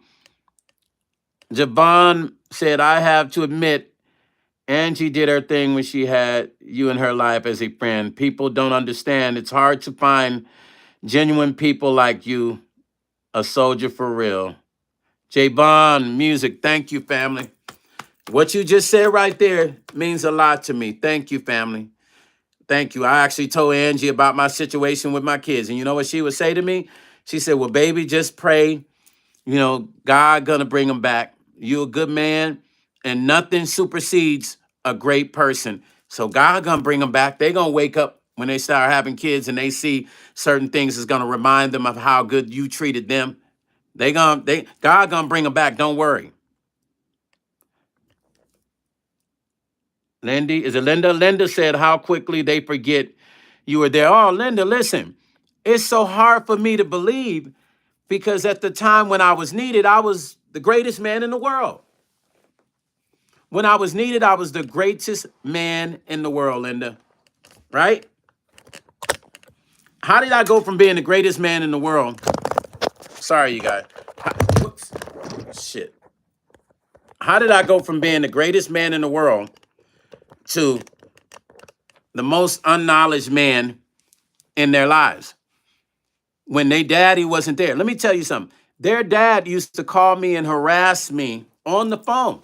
Javon said, I have to admit, Angie did her thing when she had you in her life as a friend. People don't understand. It's hard to find genuine people like you, a soldier for real. Javon, music. Thank you, family. What you just said right there means a lot to me. Thank you, family. Thank you. I actually told Angie about my situation with my kids. And you know what she would say to me? She said, well, baby, just pray. God gonna bring them back. You a good man, and nothing supersedes a great person. So God gonna bring them back. They gonna wake up when they start having kids and they see certain things is gonna remind them of how good you treated them. God gonna bring them back. Don't worry. Lindy, is it Linda? Linda said how quickly they forget you were there. Oh, Linda, listen, it's so hard for me to believe because at the time when I was needed, I was the greatest man in the world. When I was needed, I was the greatest man in the world, Linda. Right? How did I go from being the greatest man in the world? Sorry, you guys. Whoops. Shit. How did I go from being the greatest man in the world to the most unknowledged man in their lives when their daddy wasn't there? Let me tell you something. Their dad used to call me and harass me on the phone.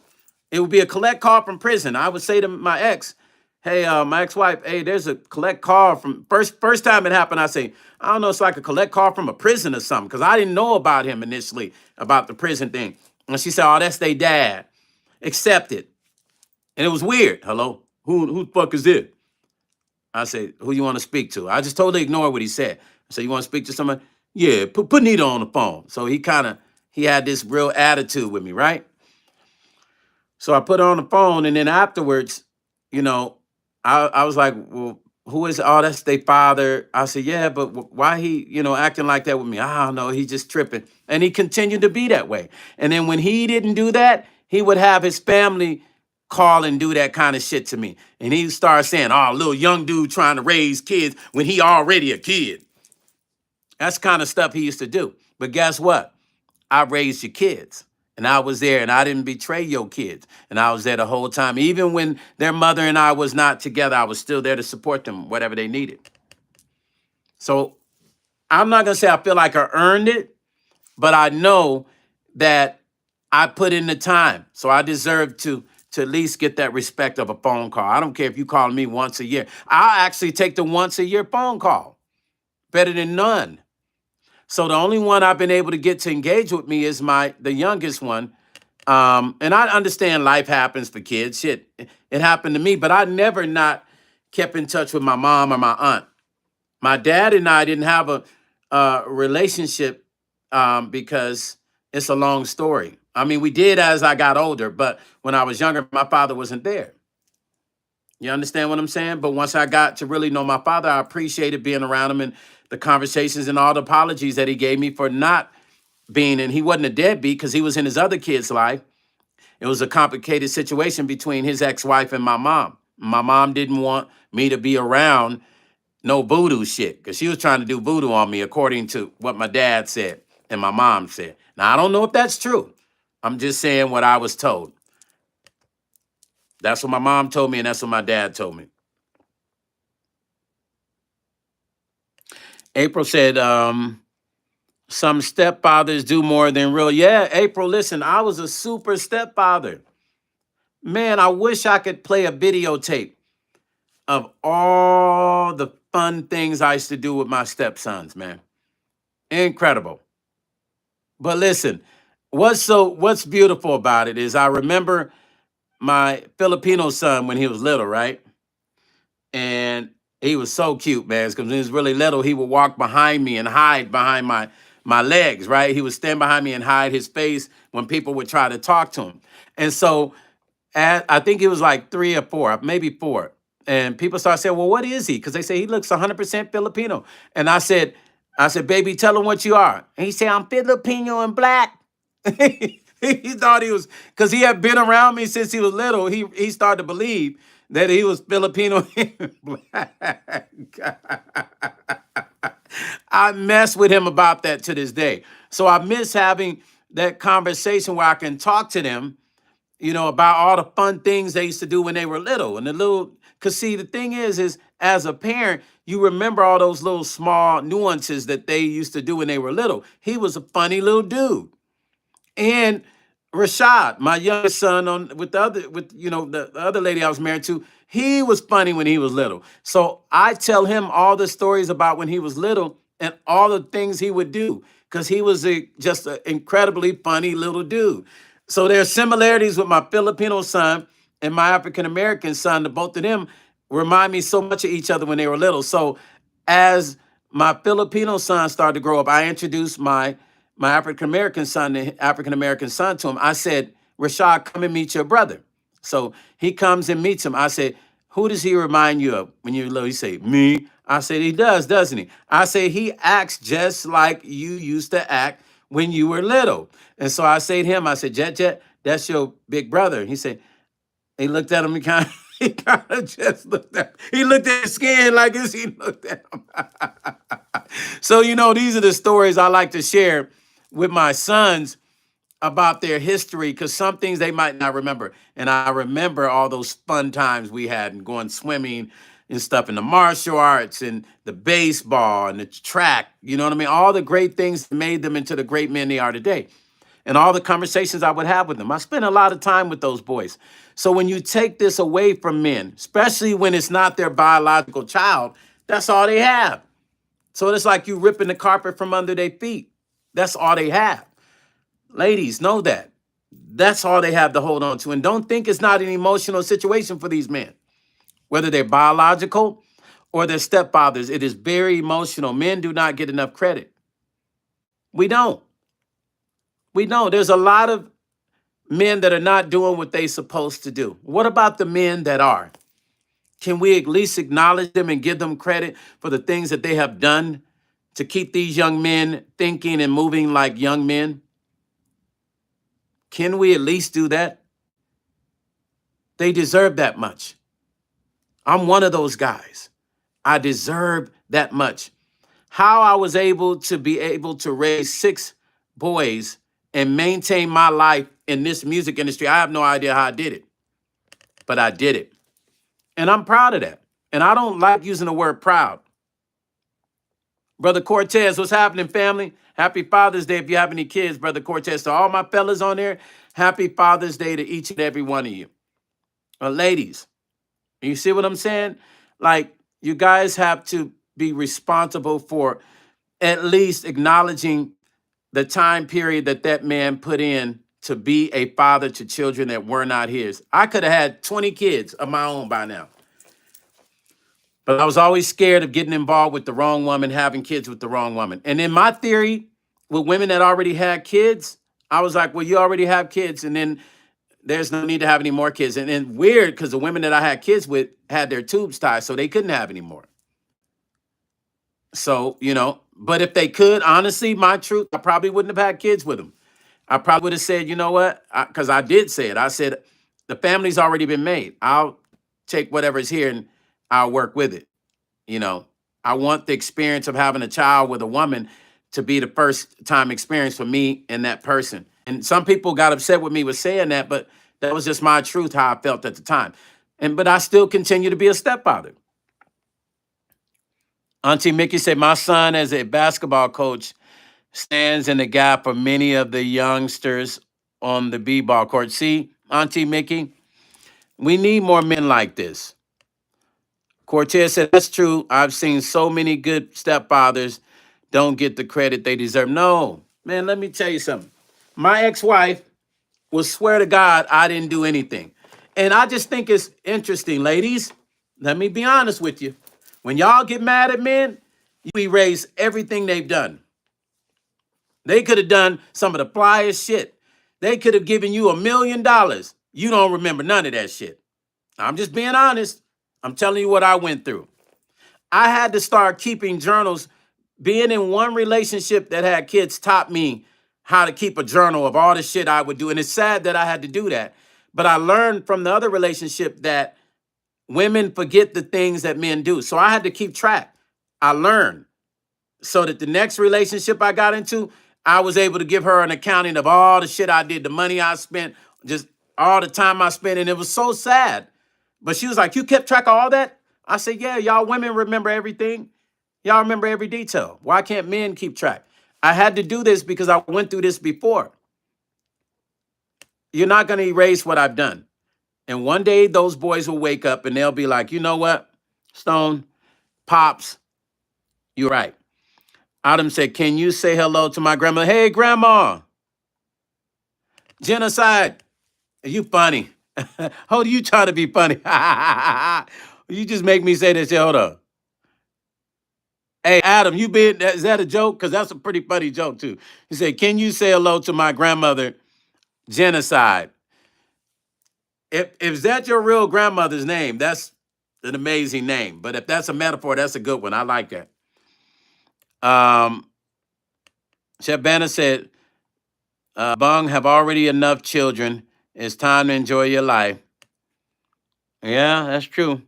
It would be a collect call from prison. I would say to my ex, hey, my ex-wife, hey, there's a collect call from first time it happened. I say, I don't know, it's like a collect call from a prison or something, because I didn't know about him initially, about the prison thing. And she said, oh, that's their dad. Accept it. And it was weird. Hello? Who the fuck is it? I said, who you want to speak to? I just totally ignored what he said. I said, you want to speak to somebody? Yeah, put Nita on the phone. So he had this real attitude with me, right? So I put her on the phone, and then afterwards, I was like, well, who is it? Oh, that's their father. I said, yeah, but why he, acting like that with me? I don't know. He's just tripping. And he continued to be that way. And then when he didn't do that, he would have his family call and do that kind of shit to me. And he started saying, oh, little young dude trying to raise kids when he already a kid. That's kind of stuff he used to do. But guess what? I raised your kids. And I was there, and I didn't betray your kids. And I was there the whole time. Even when their mother and I was not together, I was still there to support them, whatever they needed. So I'm not going to say I feel like I earned it, but I know that I put in the time. So I deserve to at least get that respect of a phone call. I don't care if you call me once a year. I'll actually take the once a year phone call. Better than none. So the only one I've been able to get to engage with me is the youngest one. And I understand life happens for kids. Shit, it happened to me, but I never not kept in touch with my mom or my aunt. My dad and I didn't have a relationship because it's a long story. I mean, we did as I got older, but when I was younger, my father wasn't there. You understand what I'm saying? But once I got to really know my father, I appreciated being around him and the conversations and all the apologies that he gave me for not being, and he wasn't a deadbeat because he was in his other kid's life. It was a complicated situation between his ex-wife and my mom. My mom didn't want me to be around no voodoo shit because she was trying to do voodoo on me according to what my dad said and my mom said. Now, I don't know if that's true. I'm just saying what I was told. That's what my mom told me, and that's what my dad told me. April said, some stepfathers do more than real. Yeah, April, listen, I was a super stepfather. Man, I wish I could play a videotape of all the fun things I used to do with my stepsons, man. Incredible. But listen, what's beautiful about it is I remember my Filipino son when he was little, right? And he was so cute, man, because when he was really little, he would walk behind me and hide behind my legs, right? He would stand behind me and hide his face when people would try to talk to him. And so I think he was like 3 or 4, maybe 4. And people started saying, well, what is he? Because they say he looks 100% Filipino. And I said, baby, tell him what you are. And he said, I'm Filipino and black. He thought he was, because he had been around me since he was little. He started to believe that he was Filipino and black. I mess with him about that to this day. So I miss having that conversation where I can talk to them, about all the fun things they used to do when they were little. And because see, the thing is as a parent, you remember all those little small nuances that they used to do when they were little. He was a funny little dude. And Rashad, my youngest son, the other lady I was married to, he was funny when he was little. So I tell him all the stories about when he was little and all the things he would do because he was just an incredibly funny little dude. So there are similarities with my Filipino son and my African American son. The both of them remind me so much of each other when they were little. So as my Filipino son started to grow up, I introduced my African American son, the African American son, to him. I said, Rashad, come and meet your brother. So he comes and meets him. I said, who does he remind you of when you're little? He say, me. I said, he does, doesn't he? I say, he acts just like you used to act when you were little. And so I say to him, I said, Jet, that's your big brother. He looked at him, he kind of just looked at him. He looked at his skin like this, he looked at him. So, these are the stories I like to share with my sons about their history, because some things they might not remember. And I remember all those fun times we had and going swimming and stuff in the martial arts and the baseball and the track, you know what I mean? All the great things made them into the great men they are today. And all the conversations I would have with them. I spent a lot of time with those boys. So when you take this away from men, especially when it's not their biological child, that's all they have. So it's like you ripping the carpet from under their feet. That's all they have. Ladies, know that. That's all they have to hold on to. And don't think it's not an emotional situation for these men, whether they're biological or their stepfathers. It is very emotional. Men do not get enough credit. We don't. There's a lot of men that are not doing what they're supposed to do. What about the men that are? Can we at least acknowledge them and give them credit for the things that they have done to keep these young men thinking and moving like young men? Can we at least do that? They deserve that much. I'm one of those guys. I deserve that much. How I was able to raise 6 boys and maintain my life in this music industry, I have no idea how I did it, but I did it. And I'm proud of that. And I don't like using the word proud. Brother Cortez, what's happening, family? Happy Father's Day if you have any kids, Brother Cortez. To all my fellas on there, happy Father's Day to each and every one of you. Ladies, you see what I'm saying? Like, you guys have to be responsible for at least acknowledging the time period that man put in to be a father to children that were not his. I could have had 20 kids of my own by now. But I was always scared of getting involved with the wrong woman, having kids with the wrong woman. And in my theory, with women that already had kids, I was like, well, you already have kids, and then there's no need to have any more kids. And then weird, because the women that I had kids with had their tubes tied, so they couldn't have any more. So, but if they could, honestly, my truth, I probably wouldn't have had kids with them. I probably would have said, you know what? Because I did say it. I said, the family's already been made. I'll take whatever's here and I'll work with it. I want the experience of having a child with a woman to be the first time experience for me and that person. And some people got upset with me with saying that, but that was just my truth, how I felt at the time. But I still continue to be a stepfather. Auntie Mickey said, my son as a basketball coach stands in the gap for many of the youngsters on the b-ball court. See, Auntie Mickey, we need more men like this. Cortez said, that's true. I've seen so many good stepfathers don't get the credit they deserve. No, man, let me tell you something. My ex-wife will swear to God I didn't do anything. And I just think it's interesting, ladies. Let me be honest with you. When y'all get mad at men, you erase everything they've done. They could have done some of the flyest shit. They could have given you $1 million. You don't remember none of that shit. I'm just being honest. I'm telling you what I went through. I had to start keeping journals. Being in one relationship that had kids taught me how to keep a journal of all the shit I would do. And it's sad that I had to do that. But I learned from the other relationship that women forget the things that men do. So I had to keep track. I learned so that the next relationship I got into, I was able to give her an accounting of all the shit I did, the money I spent, just all the time I spent. And it was so sad. But she was like, you kept track of all that? I said, yeah, y'all women remember everything. Y'all remember every detail. Why can't men keep track? I had to do this because I went through this before. You're not going to erase what I've done. And one day those boys will wake up and they'll be like, you know what, Stone, Pops, you're right. Adam said, can you say hello to my grandma? Hey, Grandma. Genocide. You funny. Hold, you trying to be funny. You just make me say this. Hold up. Hey, Adam, is that a joke? Because that's a pretty funny joke, too. He said, can you say hello to my grandmother, Genocide? If that your real grandmother's name, that's an amazing name. But if that's a metaphor, that's a good one. I like that. Chef Banner said, Bung have already enough children. It's time to enjoy your life. Yeah, that's true.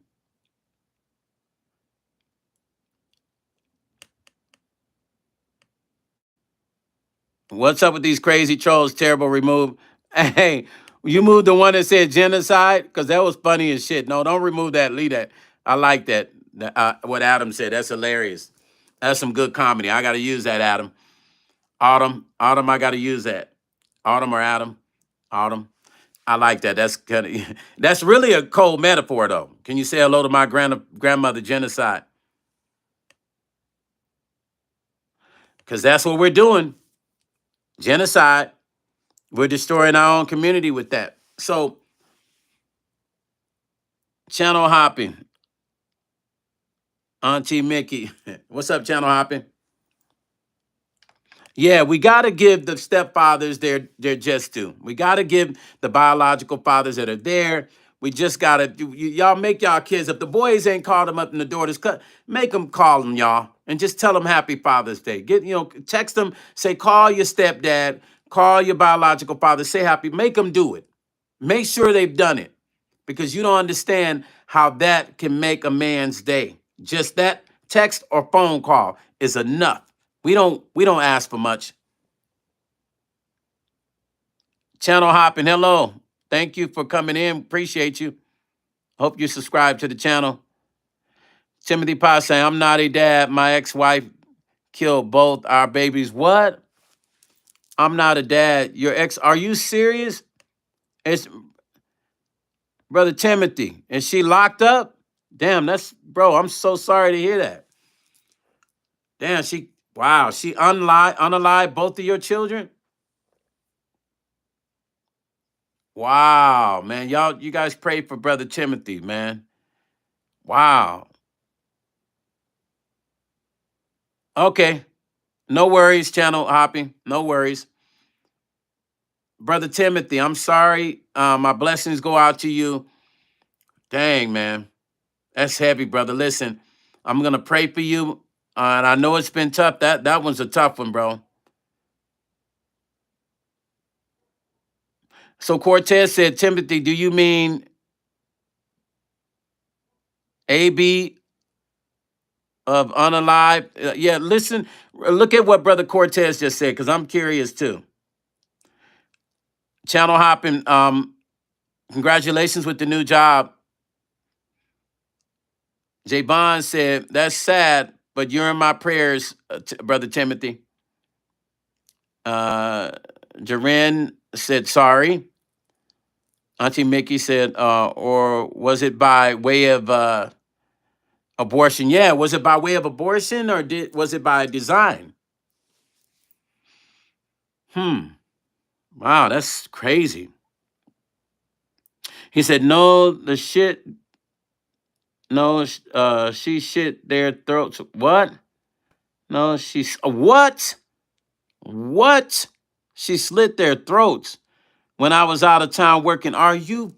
What's up with these crazy trolls? Terrible remove. Hey, you moved the one that said genocide? Because that was funny as shit. No, don't remove that. Leave that. I like that. What Adam said. That's hilarious. That's some good comedy. I got to use that, Adam. Autumn, I got to use that. Autumn or Adam? Autumn. I like that. That's kind of that's really a cold metaphor, though. Can you say hello to my grandmother, Genocide? Because that's what we're doing. Genocide. We're destroying our own community with that. So, channel hopping. Auntie Mickey. What's up, channel hopping? Yeah, we got to give the stepfathers their just due. We got to give the biological fathers that are there. We just got to, y'all make y'all kids, if the boys ain't called them up in the door, just make them call them, y'all, and just tell them Happy Father's Day. Text them, say, call your stepdad, call your biological father, say happy, make them do it. Make sure they've done it because you don't understand how that can make a man's day. Just that text or phone call is enough. We don't ask for much. Channel hopping, hello. Thank you for coming in. Appreciate you. Hope you subscribe to the channel. Timothy Pye saying, I'm not a dad. My ex-wife killed both our babies. What? I'm not a dad. Your ex, are you serious? It's Brother Timothy. Is she locked up? Damn, bro, I'm so sorry to hear that. Damn, she unalived both of your children? Wow, man. You guys pray for Brother Timothy, man. Wow. Okay. No worries, channel hopping. No worries. Brother Timothy, I'm sorry. My blessings go out to you. Dang, man. That's heavy, brother. Listen, I'm going to pray for you. And I know it's been tough. That one's a tough one, bro. So Cortez said, Timothy, do you mean AB of unalive? Yeah, listen, look at what Brother Cortez just said, because I'm curious too. Channel hopping, congratulations with the new job. Jay Bond said, that's sad, but you're in my prayers, Brother Timothy. Jaren said, sorry. Auntie Mickey said, or was it by way of abortion? Yeah, was it by way of abortion or was it by design? Wow, that's crazy. He said, no, she shit their throats. What? No, what? What? She slit their throats when I was out of town working. Are you,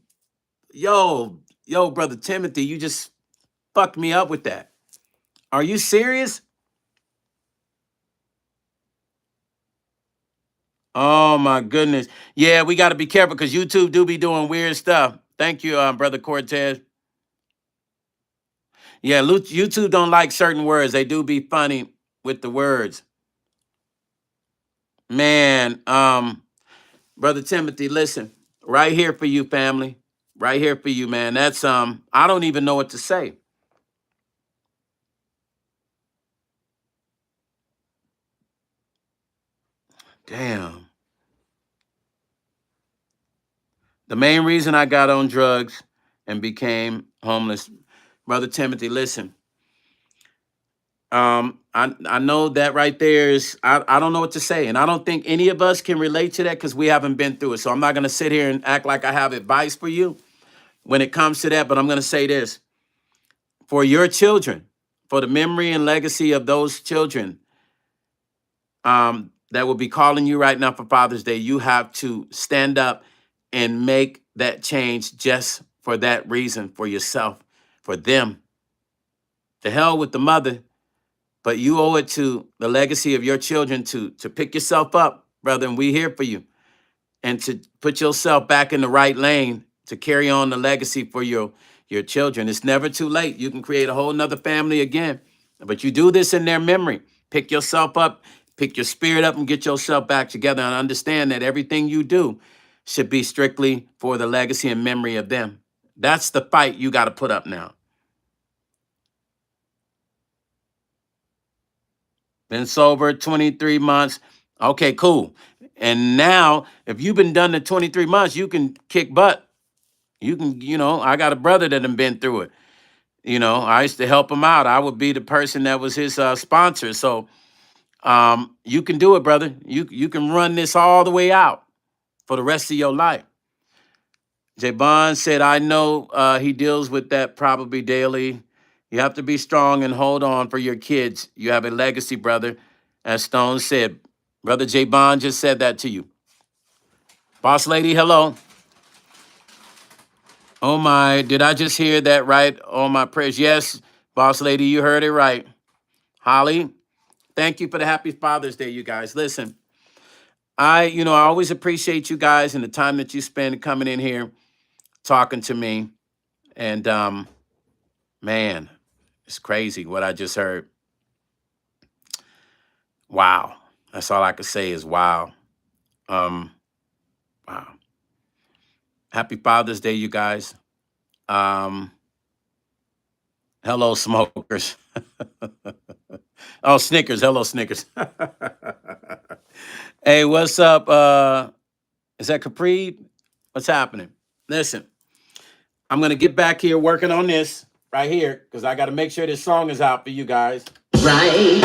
yo, Brother Timothy, you just fucked me up with that. Are you serious? Oh my goodness. Yeah, we got to be careful because YouTube do be doing weird stuff. Thank you, brother Cortez. Yeah, YouTube don't like certain words. They do be funny with the words. Man, brother Timothy, listen, right here for you, family. Right here for you, man. That's I don't even know what to say. Damn. The main reason I got on drugs and became homeless, brother Timothy, listen. I know that right there is I don't know what to say, and I don't think any of us can relate to that because we haven't been through it. So I'm not gonna sit here and act like I have advice for you when it comes to that, but I'm gonna say this for your children, for the memory and legacy of those children that will be calling you right now for Father's Day. You have to stand up and make that change just for that reason, for yourself, for them. The hell with the mother. But you owe it to the legacy of your children to pick yourself up, brother, and we here for you. And to put yourself back in the right lane to carry on the legacy for your children. It's never too late. You can create a whole nother family again. But you do this in their memory. Pick yourself up, pick your spirit up, and get yourself back together and understand that everything you do should be strictly for the legacy and memory of them. That's the fight you got to put up now. Been sober 23 months. Okay, cool. And now, if you've been done the 23 months, you can kick butt. You can, I got a brother that done been through it. I used to help him out. I would be the person that was his sponsor. So you can do it, brother. You can run this all the way out for the rest of your life. J. Bond said, I know he deals with that probably daily. You have to be strong and hold on for your kids. You have a legacy, brother. As Stone said, Brother J. Bond just said that to you. Boss lady, hello. Oh my, did I just hear that right? Oh my prayers. Yes, boss lady, you heard it right. Holly, thank you for the happy Father's Day, you guys. Listen, I always appreciate you guys and the time that you spend coming in here talking to me. And man, it's crazy what I just heard. Wow. That's all I can say is wow. Wow. Happy Father's Day, you guys. Hello, smokers. Oh, Snickers. Hello, Snickers. Hey, what's up? Is that Capri? What's happening? Listen, I'm gonna get back here working on this right here because I got to make sure this song is out for you guys. Right,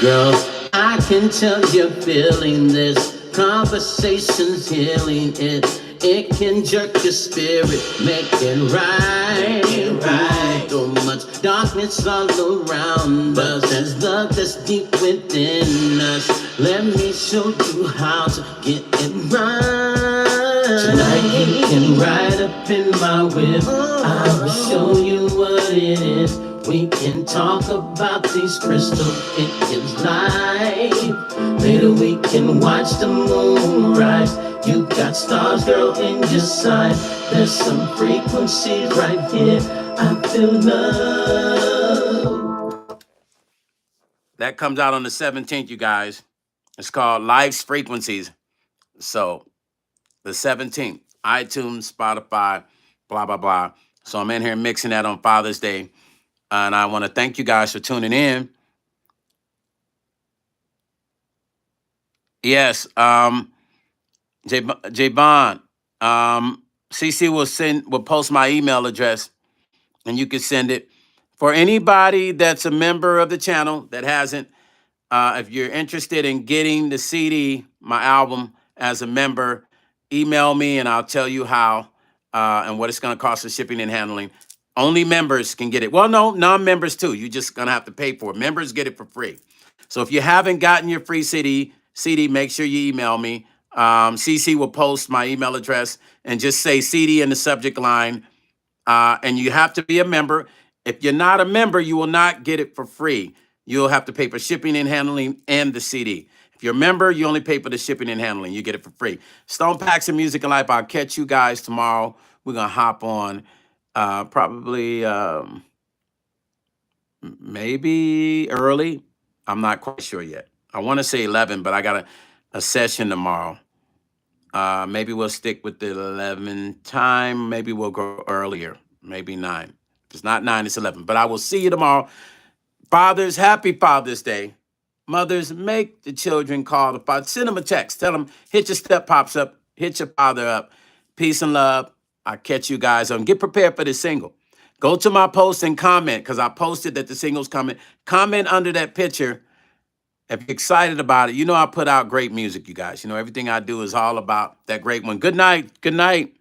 girl, I can tell you're feeling this. Conversation's healing it. It can jerk your spirit, make it right. So much darkness all around us. There's love that's deep within us. Let me show you how to get it right. Tonight you can ride up in my whip. I will show you what it is. We can talk about these crystals, it gives life. Later we can watch the moon rise. You got stars, girl, in your side. There's some frequencies right here. I feel love. That comes out on the 17th, you guys. It's called Life's Frequencies. So the 17th, iTunes, Spotify, blah, blah, blah. So I'm in here mixing that on Father's Day. And I want to thank you guys for tuning in. Yes, J Bond, CC will post my email address, and you can send it. For anybody that's a member of the channel that hasn't, if you're interested in getting the CD, my album, as a member, email me and I'll tell you how and what it's going to cost for shipping and handling. Only members can get it. Well, no, non-members too. You're just going to have to pay for it. Members get it for free. So if you haven't gotten your free CD, make sure you email me. CC will post my email address and just say CD in the subject line. And you have to be a member. If you're not a member, you will not get it for free. you'll have to pay for shipping and handling and the CD. If you're a member, you only pay for the shipping and handling. You get it for free. Stone Paxton Music and Life. I'll catch you guys tomorrow. We're going to hop on probably maybe early. I'm not quite sure yet. I want to say 11, but I got a session tomorrow. Maybe we'll stick with the 11 time. Maybe we'll go earlier. Maybe 9. If it's not 9, it's 11. But I will see you tomorrow. Fathers, happy Father's Day. Mothers, make the children call the father. Send them a text. Tell them, hit your step pops up. Hit your father up. Peace and love. I'll catch you guys on. Get prepared for the single. Go to my post and comment, because I posted that the single's coming. Comment under that picture if you're excited about it. You know I put out great music, you guys. You know everything I do is all about that great one. Good night. Good night,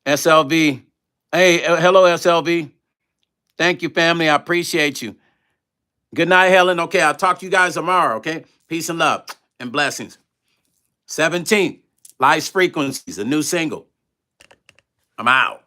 SLV. Hey, hello, SLV. Thank you, family. I appreciate you. Good night, Helen. Okay, I'll talk to you guys tomorrow, okay? Peace and love and blessings. 17th, Life's Frequencies, a new single. I'm out.